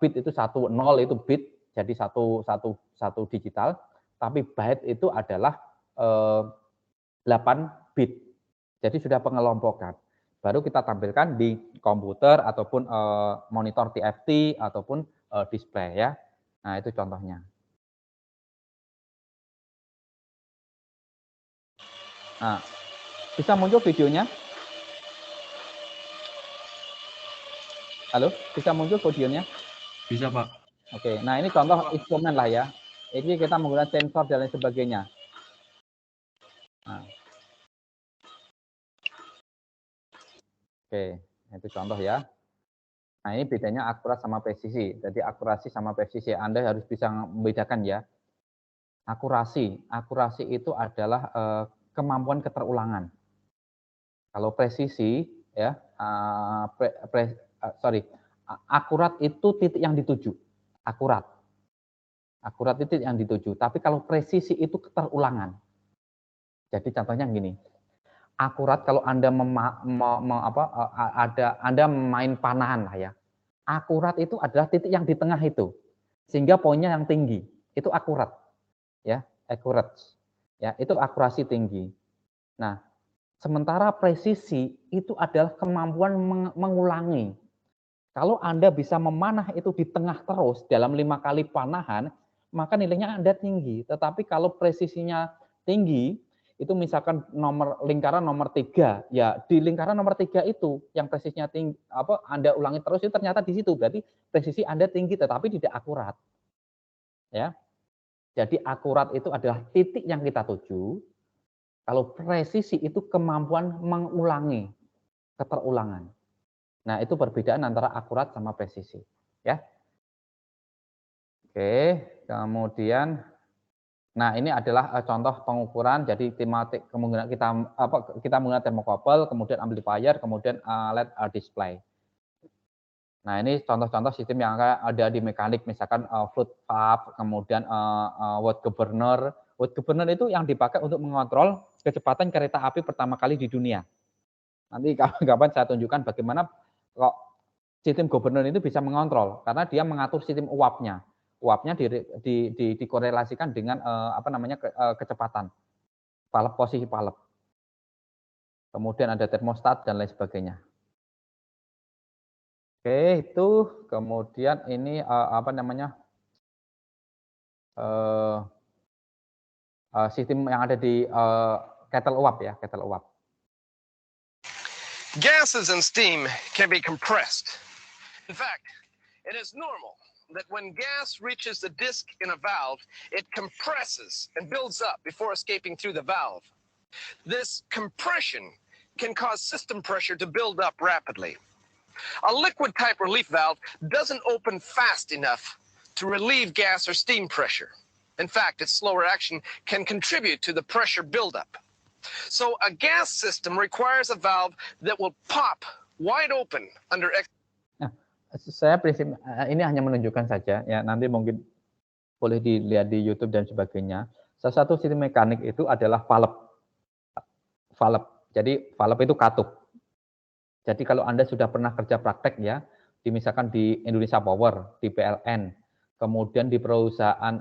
Bit itu 1, 0 itu bit, jadi satu digital. Tapi byte itu adalah 8 bit. Jadi sudah pengelompokan. Baru kita tampilkan di komputer ataupun monitor TFT ataupun display ya. Nah, itu contohnya. Nah, bisa muncul videonya? Halo, bisa muncul videonya? Bisa, Pak. Oke, nah ini contoh instrumen lah ya. Ini kita menggunakan sensor dan lain sebagainya. Nah. Oke, itu contoh ya. Nah ini bedanya akurat sama presisi. Jadi akurasi sama presisi, Anda harus bisa membedakan ya. Akurasi itu adalah kemampuan keterulangan. Kalau presisi ya, akurat itu titik yang dituju. Akurat titik yang dituju. Tapi kalau presisi itu keterulangan. Jadi contohnya gini, akurat kalau Anda Anda main panahan lah ya. Akurat itu adalah titik yang di tengah itu. Sehingga poinnya yang tinggi. Itu akurat. Ya, accurate. Ya, itu akurasi tinggi. Nah, sementara presisi itu adalah kemampuan mengulangi. Kalau Anda bisa memanah itu di tengah terus dalam 5 kali panahan, maka nilainya Anda tinggi. Tetapi kalau presisinya tinggi, itu misalkan lingkaran nomor 3, ya di lingkaran nomor 3 itu yang presisinya tinggi, Anda ulangi terus itu ternyata di situ, berarti presisi Anda tinggi tetapi tidak akurat. Ya. Jadi akurat itu adalah titik yang kita tuju. Kalau presisi itu kemampuan mengulangi, keterulangan. Nah, itu perbedaan antara akurat sama presisi, ya. Oke, kemudian nah, ini adalah contoh pengukuran. Jadi tematik kemungkinan kita menggunakan thermocouple, kemudian amplifier, kemudian LED display. Nah, ini contoh-contoh sistem yang ada di mekanik, misalkan fluid valve, kemudian watt governor. Watt governor itu yang dipakai untuk mengontrol kecepatan kereta api pertama kali di dunia. Nanti kapan saya tunjukkan bagaimana kok sistem governor itu bisa mengontrol, karena dia mengatur sistem uapnya. Uapnya dikorelasikan dengan kecepatan, posisi valve. Kemudian ada termostat dan lain sebagainya. Oke, itu kemudian ini sistem yang ada di kettle uap ya, kettle uap. Gases and steam can be compressed. In fact, it is normal that when gas reaches the disc in a valve, it compresses and builds up before escaping through the valve. This compression can cause system pressure to build up rapidly. A liquid type relief valve doesn't open fast enough to relieve gas or steam pressure. In fact, its slower action can contribute to the pressure buildup. So a gas system requires a valve that will pop wide open under. Nah, saya prinsip ini hanya menunjukkan saja ya, nanti mungkin boleh dilihat di YouTube dan sebagainya. Salah satu sistem mekanik itu adalah valve. Valve. Jadi valve itu katup. Jadi kalau Anda sudah pernah kerja praktek ya, misalkan di Indonesia Power, di PLN, kemudian di perusahaan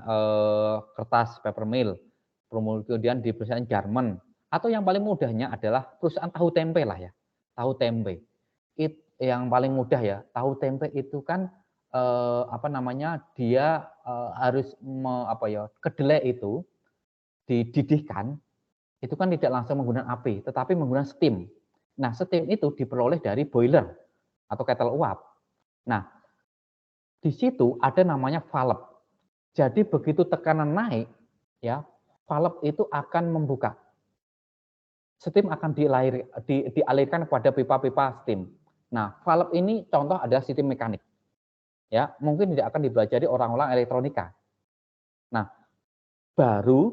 kertas paper mill, kemudian di perusahaan Jerman, atau yang paling mudahnya adalah perusahaan tahu tempe lah ya, tahu tempe. Yang paling mudah ya, tahu tempe itu kan dia harus kedelai itu dididihkan, itu kan tidak langsung menggunakan api, tetapi menggunakan steam. Nah, steam itu diperoleh dari boiler atau kettle uap. Nah, di situ ada namanya valve. Jadi begitu tekanan naik, ya, valve itu akan membuka. Steam akan dialirkan kepada pipa-pipa steam. Nah, valve ini contoh adalah sistem mekanik. Ya, mungkin tidak akan dipelajari orang-orang elektronika. Nah, baru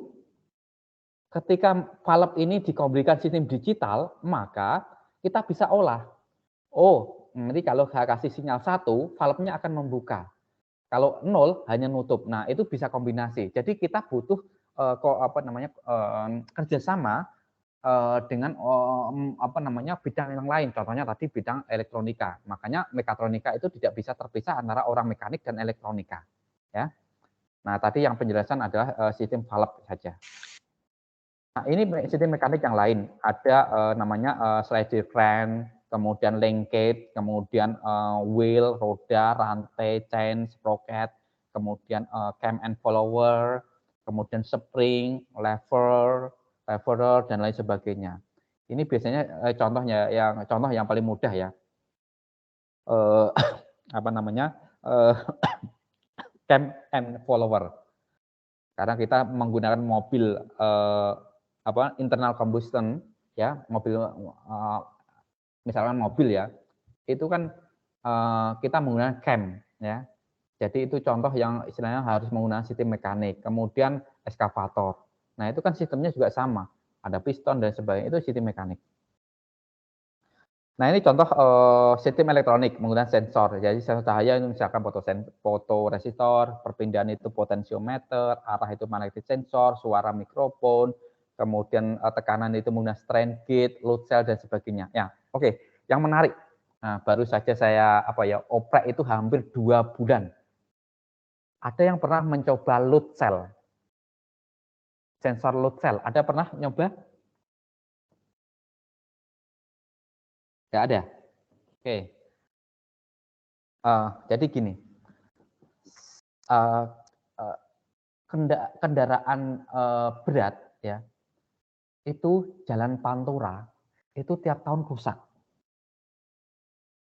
ketika valve ini dikombinasikan sistem digital, maka kita bisa olah. Oh, nanti kalau kasih sinyal 1, valve-nya akan membuka. Kalau 0 hanya nutup. Nah, itu bisa kombinasi. Jadi kita butuh kerjasama dengan bidang yang lain, contohnya tadi bidang elektronika. Makanya mekatronika itu tidak bisa terpisah antara orang mekanik dan elektronika, ya. Nah, tadi yang penjelasan adalah sistem valve saja. Nah, ini sistem mekanik yang lain, ada namanya slider crank, kemudian linkage, kemudian wheel, roda, rantai, chain, sprocket, kemudian cam and follower, kemudian spring, lever, dan lain sebagainya. Ini biasanya contoh yang paling mudah ya. Cam and follower. Karena kita menggunakan mobil internal combustion ya, mobil misalkan mobil ya. Itu kan kita menggunakan cam ya. Jadi itu contoh yang istilahnya harus menggunakan sistem mekanik. Kemudian eskavator. Nah, itu kan sistemnya juga sama. Ada piston dan sebagainya, itu sistem mekanik. Nah, ini contoh sistem elektronik menggunakan sensor. Jadi sensor cahaya itu misalkan fotoresistor, perpindahan itu potensiometer, arah itu magnetic sensor, suara mikrofon, kemudian tekanan itu menggunakan strain gauge, load cell dan sebagainya. Ya, oke. Yang menarik. Nah, baru saja saya oprek itu hampir 2 bulan. Ada yang pernah mencoba load cell? Sensor load cell, ada pernah nyoba? Nggak ada? Oke. Jadi gini, kendaraan berat ya, itu jalan Pantura, itu tiap tahun rusak.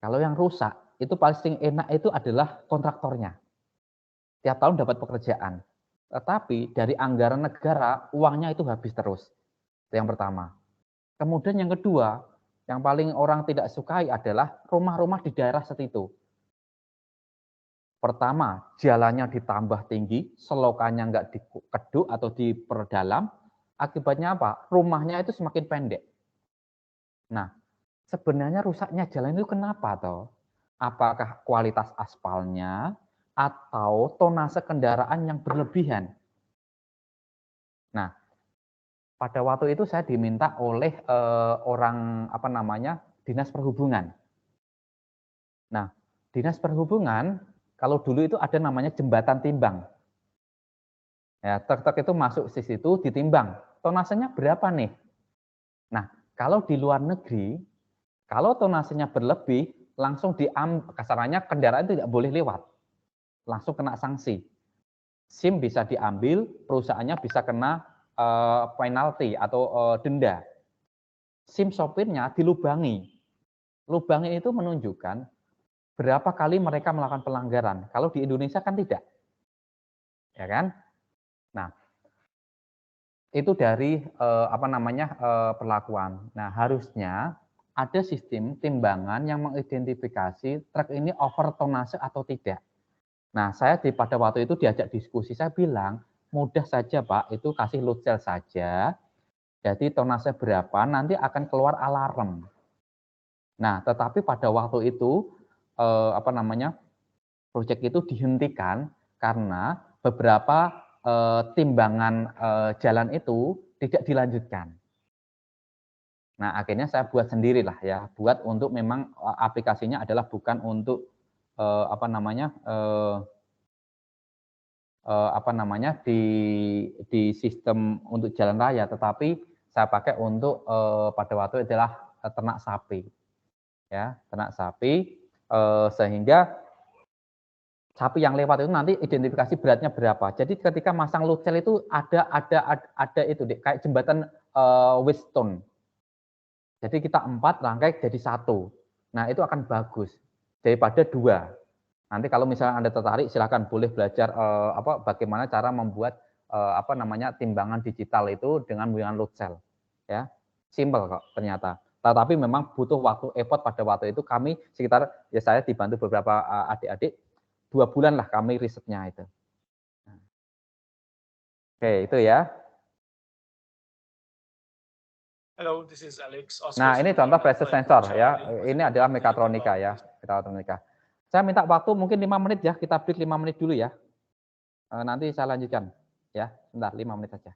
Kalau yang rusak, itu paling enak itu adalah kontraktornya. Tiap tahun dapat pekerjaan. Tetapi dari anggaran negara, uangnya itu habis terus. Itu yang pertama. Kemudian yang kedua, yang paling orang tidak sukai adalah rumah-rumah di daerah situ. Pertama, jalannya ditambah tinggi, selokannya nggak dikeduk atau diperdalam. Akibatnya apa? Rumahnya itu semakin pendek. Nah, sebenarnya rusaknya jalan itu kenapa toh? Apakah kualitas aspalnya atau tonase kendaraan yang berlebihan? Nah, pada waktu itu saya diminta oleh Dinas Perhubungan. Nah, Dinas Perhubungan kalau dulu itu ada namanya jembatan timbang. Ya, truk-truk itu masuk di situ ditimbang. Tonasenya berapa nih? Nah, kalau di luar negeri, kalau tonasenya berlebih, langsung kasarannya kendaraan itu tidak boleh lewat. Langsung kena sanksi. SIM bisa diambil, perusahaannya bisa kena penalti atau denda. SIM sopirnya dilubangi. Lubangi itu menunjukkan berapa kali mereka melakukan pelanggaran. Kalau di Indonesia kan tidak. Ya kan? Nah, itu dari perlakuan. Nah, harusnya ada sistem timbangan yang mengidentifikasi truk ini over tonnage atau tidak. Nah, saya pada waktu itu diajak diskusi, saya bilang, mudah saja Pak, itu kasih load cell saja, jadi tonnase berapa, nanti akan keluar alarm. Nah, tetapi pada waktu itu, proyek itu dihentikan karena beberapa timbangan jalan itu tidak dilanjutkan. Nah, akhirnya saya buat sendirilah ya, buat untuk memang aplikasinya adalah bukan untuk di sistem untuk jalan raya, tetapi saya pakai untuk pada waktu adalah ternak sapi, ya ternak sapi, sehingga sapi yang lewat itu nanti identifikasi beratnya berapa. Jadi ketika masang load cell itu ada itu deh, kayak jembatan Wheatstone. Jadi kita 4 rangkai jadi 1. Nah itu akan bagus daripada 2. Nanti kalau misalnya Anda tertarik, silakan boleh belajar bagaimana cara membuat timbangan digital itu dengan menggunakan load cell. Ya, simple kok ternyata. Tetapi memang butuh waktu effort pada waktu itu kami sekitar ya saya dibantu beberapa adik-adik 2 bulan lah kami risetnya itu. Oke, itu ya. Hello, this is Alex. Nah, ini contoh pressure sensor ya. Ini adalah mekatronika ya, mekatronika. Saya minta waktu mungkin 5 menit ya, kita break 5 menit dulu ya. Nanti saya lanjutkan ya, sebentar 5 menit saja.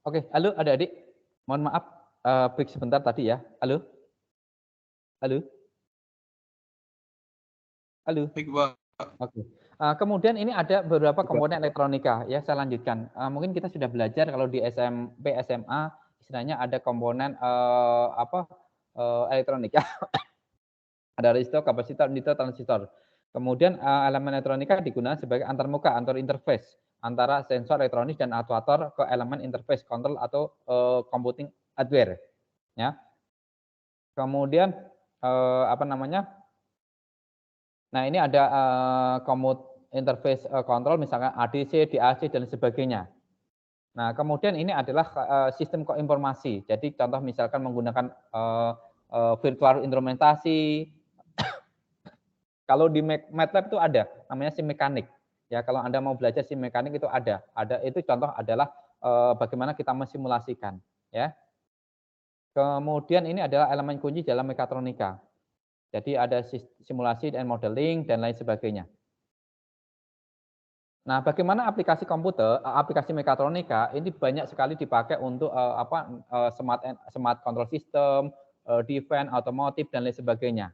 Oke, halo adik-adik. Mohon maaf, break sebentar tadi ya. Halo? Halo? Halo? Baik, Pak. Oke. Kemudian ini ada beberapa komponen elektronika ya, saya lanjutkan. Mungkin kita sudah belajar kalau di SMP, SMA istilahnya ada komponen elektronika. Ada resistor, kapasitor, emitter, transistor. Kemudian elemen elektronika digunakan sebagai antarmuka, antar interface antara sensor elektronik dan aktuator ke elemen interface kontrol atau computing hardware. Ya. Kemudian nah ini ada interface kontrol misalkan ADC, DAC dan sebagainya. Nah kemudian ini adalah sistem informasi. Jadi contoh misalkan menggunakan virtual instrumentasi. Kalau di MATLAB itu ada namanya SIM mekanik. Ya kalau Anda mau belajar SIM mekanik itu ada. Itu contoh adalah bagaimana kita mensimulasikan. Ya. Kemudian ini adalah elemen kunci dalam mekatronika. Jadi ada simulasi dan modeling dan lain sebagainya. Nah, bagaimana aplikasi komputer, aplikasi mekatronika ini banyak sekali dipakai untuk smart control system, defense, otomotif dan lain sebagainya.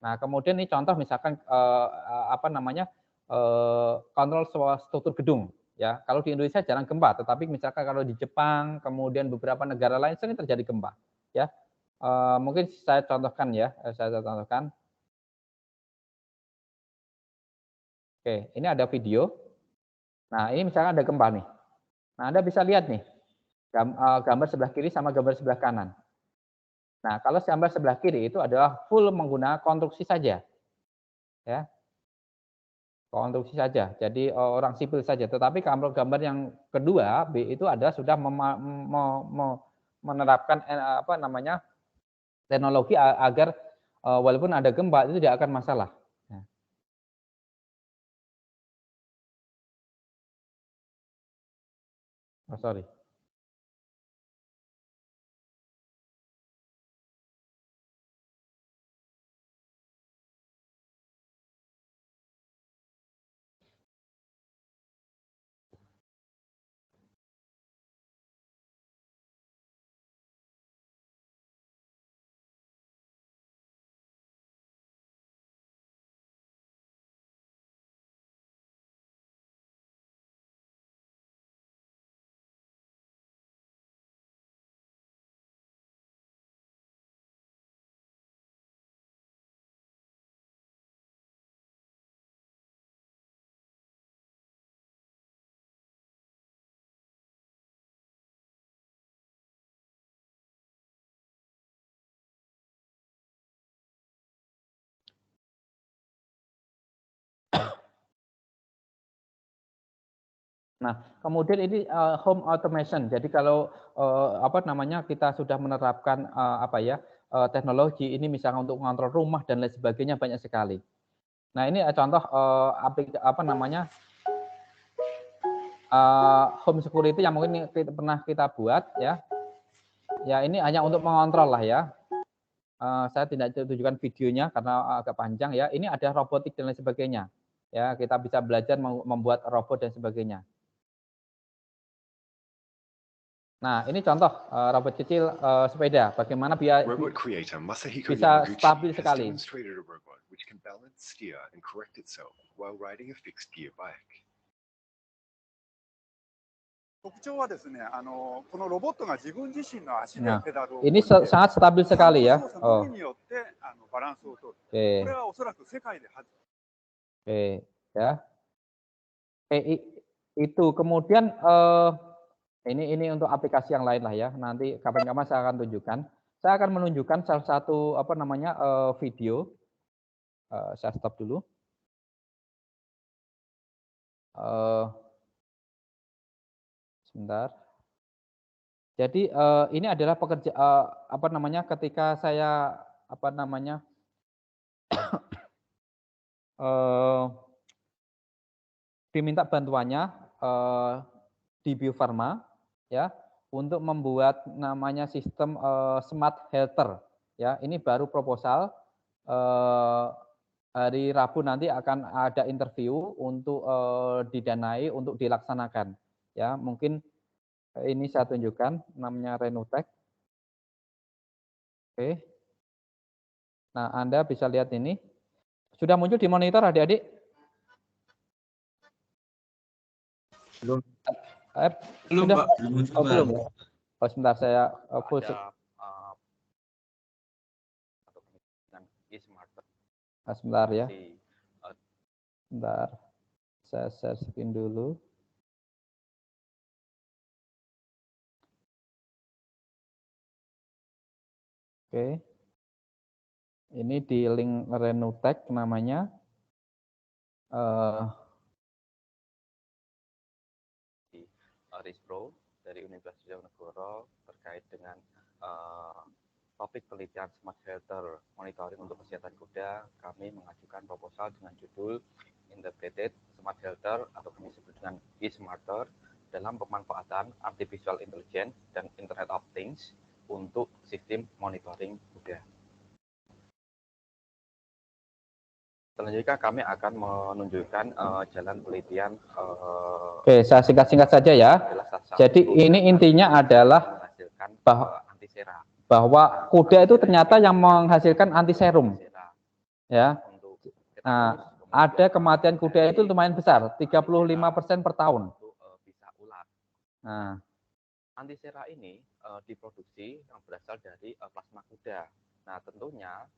Nah, kemudian ini contoh misalkan kontrol struktur gedung. Ya, kalau di Indonesia jarang gempa, tetapi misalkan kalau di Jepang, kemudian beberapa negara lain sering terjadi gempa. Ya, mungkin saya contohkan ya, Oke, ini ada video. Nah, ini misalkan ada gempa nih. Nah, Anda bisa lihat nih, gambar sebelah kiri sama gambar sebelah kanan. Nah, kalau gambar sebelah kiri itu adalah full menggunakan konstruksi saja. Ya. Konstruksi saja. Jadi orang sipil saja. Tetapi gambar yang kedua, B itu adalah sudah menerapkan teknologi agar walaupun ada gempa itu tidak akan masalah. Oh, sorry. Nah, kemudian ini home automation. Jadi kalau kita sudah menerapkan teknologi ini misalnya untuk mengontrol rumah dan lain sebagainya banyak sekali. Nah, ini contoh home security yang mungkin pernah kita buat ya. Ya, ini hanya untuk mengontrol lah ya. Saya tidak tunjukkan videonya karena agak panjang ya. Ini ada robotik dan lain sebagainya. Ya, kita bisa belajar membuat robot dan sebagainya. Nah, ini contoh robot kecil sepeda. Bagaimana bisa stabil sekali. Nah, ini sangat stabil sekali ya. Oh. Oke. Oke, ya. Itu kemudian ini untuk aplikasi yang lain lah ya. Nanti kapan-kapan saya akan tunjukkan. Saya akan menunjukkan salah satu video. Saya stop dulu. Sebentar. Jadi ini adalah ketika saya diminta bantuannya di Bio Farma ya untuk membuat namanya sistem smart healther ya. Ini baru proposal, hari Rabu nanti akan ada interview untuk didanai untuk dilaksanakan ya. Mungkin Ini saya tunjukkan, namanya Renutech. Oke. Nah, Anda bisa lihat ini. Sudah muncul di monitor adik-adik? Belum. Belum, sudah? Pak. Oh, belum ya? Oh, sebentar saya full. Sebentar ya. Sebentar. Saya share screen dulu. Oke. Ini di link Renutech namanya. Rispro dari Universitas Diponegoro terkait dengan topik penelitian smart shelter monitoring untuk kesehatan kuda. Kami mengajukan proposal dengan judul Integrated Smart Shelter atau kami sebut dengan e-smarter dalam pemanfaatan artificial intelligence dan Internet of Things untuk sistem monitoring kuda. Selanjutnya kami akan menunjukkan jalan penelitian. Oke, saya singkat-singkat saja ya. Jadi ini intinya adalah bahwa kuda itu ternyata yang menghasilkan antiserum. Ya. Nah, ada kematian kuda itu lumayan besar, 35% per tahun. Nah, antisera ini diproduksi yang berasal dari plasma kuda. Nah, tentunya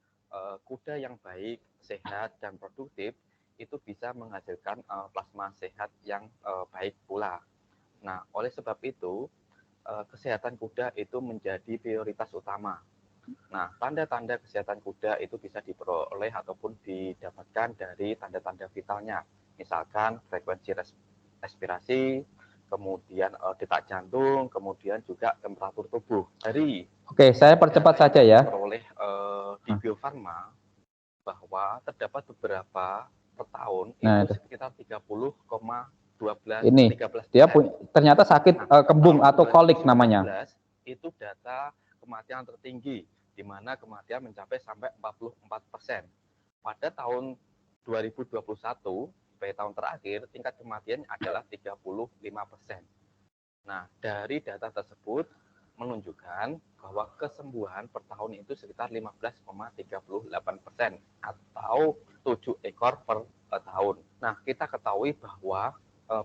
kuda yang baik, sehat, dan produktif itu bisa menghasilkan plasma sehat yang baik pula. Nah, oleh sebab itu, kesehatan kuda itu menjadi prioritas utama. Nah, tanda-tanda kesehatan kuda itu bisa diperoleh ataupun didapatkan dari tanda-tanda vitalnya. Misalkan frekuensi respirasi, kemudian detak jantung, kemudian juga temperatur tubuh. Oke, saya percepat saja ya. Peroleh di Bio Farma bahwa terdapat beberapa per tahun itu sekitar 30,12. Ini 13%. dia ternyata sakit kembung atau kolik namanya. Itu data kematian tertinggi, di mana kematian mencapai sampai 44%. Pada tahun 2021, sebagai tahun terakhir, tingkat kematian adalah 35%. Nah, dari data tersebut menunjukkan bahwa kesembuhan per tahun itu sekitar 15,38% atau 7 ekor per tahun. Nah, kita ketahui bahwa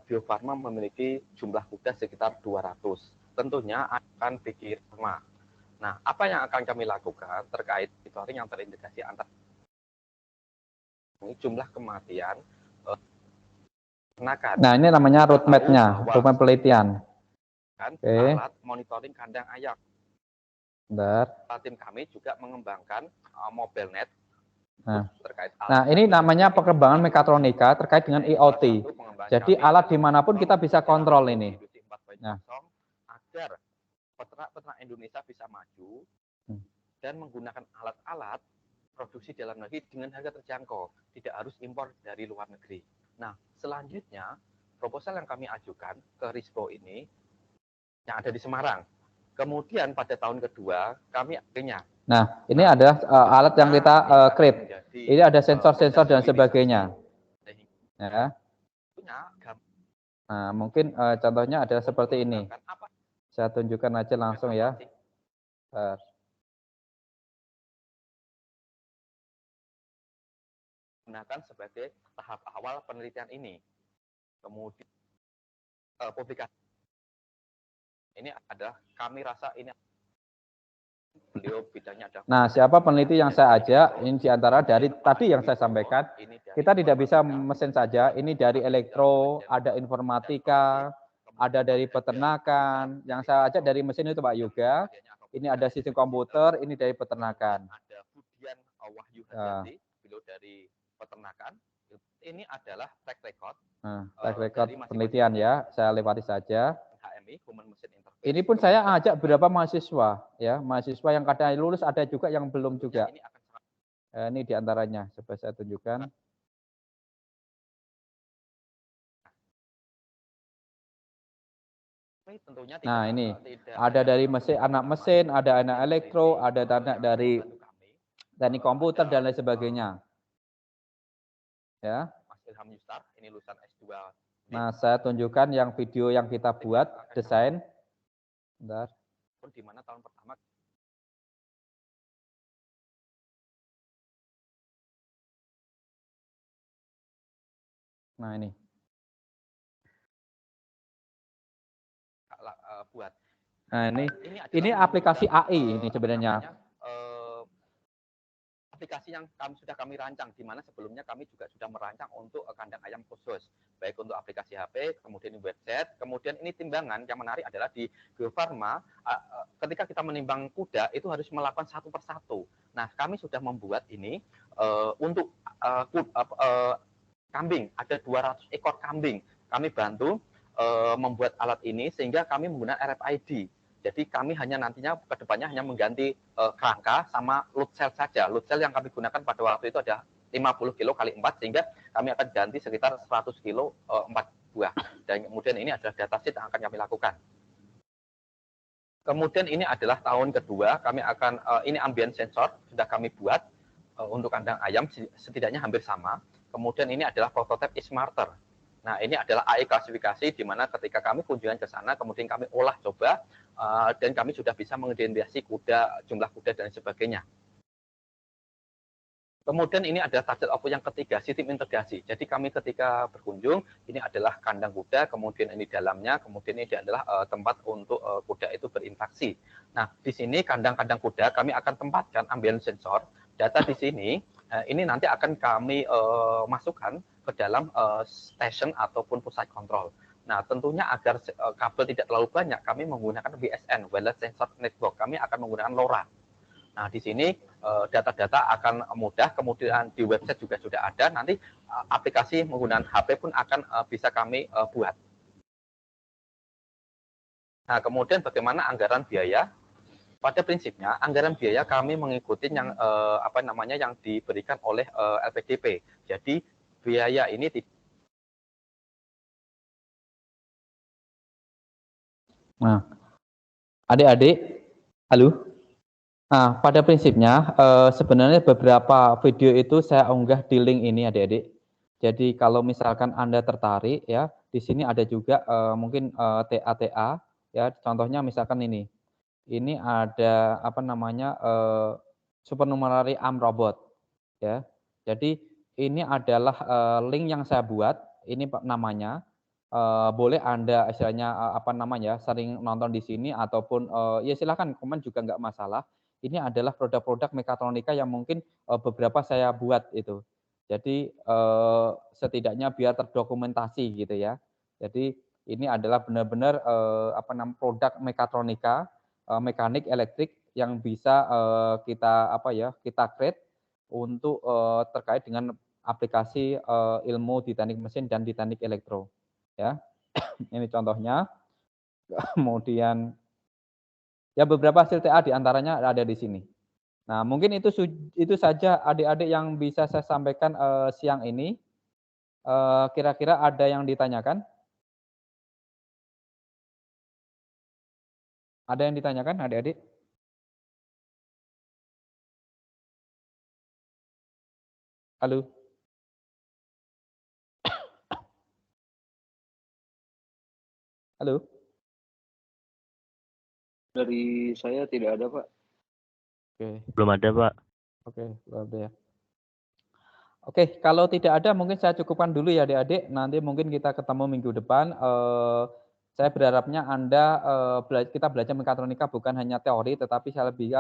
Bio Farma memiliki jumlah kuda sekitar 200. Tentunya akan pikir sama. Nah, apa yang akan kami lakukan terkait monitoring yang terintegrasi antar jumlah kematian peternakan. Nah, ini namanya roadmap-nya, roadmap penelitian. Alat monitoring kandang ayam. Bentar. Tim kami juga mengembangkan mobile net. Nah, ini namanya perkembangan mekatronika terkait dengan IoT. Jadi alat dimanapun kita bisa kontrol ini. Nah, agar peternak Indonesia bisa maju dan menggunakan alat-alat produksi dalam negeri dengan harga terjangkau, tidak harus impor dari luar negeri. Nah, selanjutnya proposal yang kami ajukan ke Rispro ini yang ada di Semarang. Kemudian pada tahun kedua kami akhirnya. Nah, ini ada alat yang kita create. Ini ada sensor-sensor dan sebagainya. Ya. Nah, mungkin contohnya adalah seperti ini. Saya tunjukkan aja langsung ya. Gunakan sebagai tahap awal penelitian ini. Kemudian publikasi. Ini adalah kami rasa ini beliau bidangnya ada. Nah, siapa peneliti yang saya ajak? Ini diantara dari tadi yang saya sampaikan. Kita tidak bisa mesin saja. Ini dari elektro, ada informatika, ada dari peternakan. Yang saya ajak dari mesin itu Pak Yoga. Ini ada sistem komputer, ini dari peternakan. Ada Budian Wahyu Hadiati, beliau dari peternakan. Ini adalah track record. Track record penelitian ya. Saya lewati saja. Ini pun saya ajak beberapa mahasiswa, ya, mahasiswa yang kadang lulus, ada juga yang belum juga. Ini diantaranya, coba saya tunjukkan. Nah, ini ada dari mesin, anak mesin, ada anak elektro, ada anak dari teknik komputer dan lain sebagainya. Ya. Nah, saya tunjukkan yang video yang kita buat, desain. Bentar. Di mana tahun pertama Nah, ini. buat. Nah, ini adalah aplikasi AI ini apa sebenarnya. namanya, aplikasi yang sudah kami rancang, di mana sebelumnya kami juga sudah merancang untuk kandang ayam khusus, baik untuk aplikasi HP, kemudian website, kemudian ini timbangan. Yang menarik adalah di Geofarma, ketika kita menimbang kuda itu harus melakukan satu persatu. Nah, kami sudah membuat ini untuk kambing, ada 200 ekor kambing. Kami bantu membuat alat ini sehingga kami menggunakan RFID. Jadi kami hanya nantinya ke depannya hanya mengganti kerangka sama load cell saja. Load cell yang kami gunakan pada waktu itu ada 50 kilo kali 4, sehingga kami akan ganti sekitar 100 kilo 4 buah. Dan kemudian ini adalah datasheet yang akan kami lakukan. Kemudian ini adalah tahun kedua, kami akan, ini ambient sensor, sudah kami buat untuk kandang ayam, setidaknya hampir sama. Kemudian ini adalah prototipe e-smarter. Nah, ini adalah AI klasifikasi, di mana ketika kami kunjungan ke sana, kemudian kami olah coba, dan kami sudah bisa mengidentifikasi kuda, jumlah kuda, dan sebagainya. Kemudian ini adalah target output yang ketiga, sistem integrasi. Jadi kami ketika berkunjung, ini adalah kandang kuda, kemudian ini dalamnya, kemudian ini adalah tempat untuk kuda itu berinteraksi. Nah, di sini kandang-kandang kuda kami akan tempatkan ambient sensor. Data di sini, ini nanti akan kami masukkan ke dalam station ataupun pusat kontrol. Nah, tentunya agar kabel tidak terlalu banyak, kami menggunakan WSN, Wireless Sensor Network. Kami akan menggunakan LoRa. Nah, di sini data-data akan mudah, kemudian di website juga sudah ada. Nanti aplikasi menggunakan HP pun akan bisa kami buat. Nah, kemudian bagaimana anggaran biaya? Pada prinsipnya, anggaran biaya kami mengikuti yang yang diberikan oleh LPDP. Jadi biaya ini Nah, adik-adik, halo. Nah, pada prinsipnya sebenarnya beberapa video itu saya unggah di link ini, adik-adik. Jadi kalau misalkan Anda tertarik, ya, di sini ada juga mungkin TA-TA, ya. Contohnya misalkan ini. Ini ada supernumerary arm robot, ya. Jadi ini adalah link yang saya buat. Ini namanya. Boleh Anda istilahnya sering nonton di sini ataupun ya silakan komen juga nggak masalah. Ini adalah produk-produk mekatronika yang mungkin beberapa saya buat itu. Jadi setidaknya biar terdokumentasi gitu ya. Jadi ini adalah benar-benar produk mekatronika, mekanik, elektrik yang bisa kita create untuk terkait dengan aplikasi ilmu di teknik mesin dan di teknik elektro. Ya, ini contohnya. Kemudian ya beberapa hasil TA diantaranya ada di sini. Nah, mungkin itu saja adik-adik yang bisa saya sampaikan siang ini. Kira-kira ada yang ditanyakan? Ada yang ditanyakan adik-adik? Halo? Halo? Dari saya tidak ada, Pak. Oke. Belum ada, Pak. Oke, belum ada ya. Oke, kalau tidak ada mungkin saya cukupkan dulu ya adik-adik. Nanti mungkin kita ketemu minggu depan. Saya berharapnya kita belajar mekatronika bukan hanya teori, tetapi saya lebih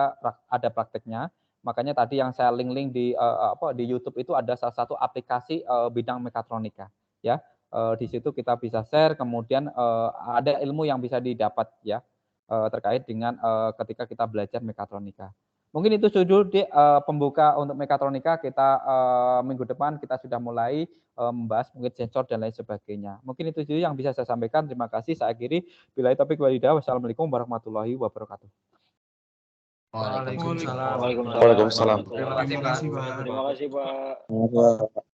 ada prakteknya. Makanya tadi yang saya link di YouTube itu ada salah satu aplikasi bidang mekatronika. Ya, di situ kita bisa share. Kemudian ada ilmu yang bisa didapat ya terkait dengan ketika kita belajar mekatronika. Mungkin itu dulu pembuka untuk mekatronika. Kita minggu depan kita sudah mulai membahas mungkin sensor dan lain sebagainya. Mungkin itu dulu yang bisa saya sampaikan. Terima kasih. Saya akhiri. Billahi taufiq wal hidayah. Wassalamualaikum warahmatullahi wabarakatuh. Waalaikumsalam. Waalaikumsalam. Terima kasih, Pak. Terima kasih, Pak.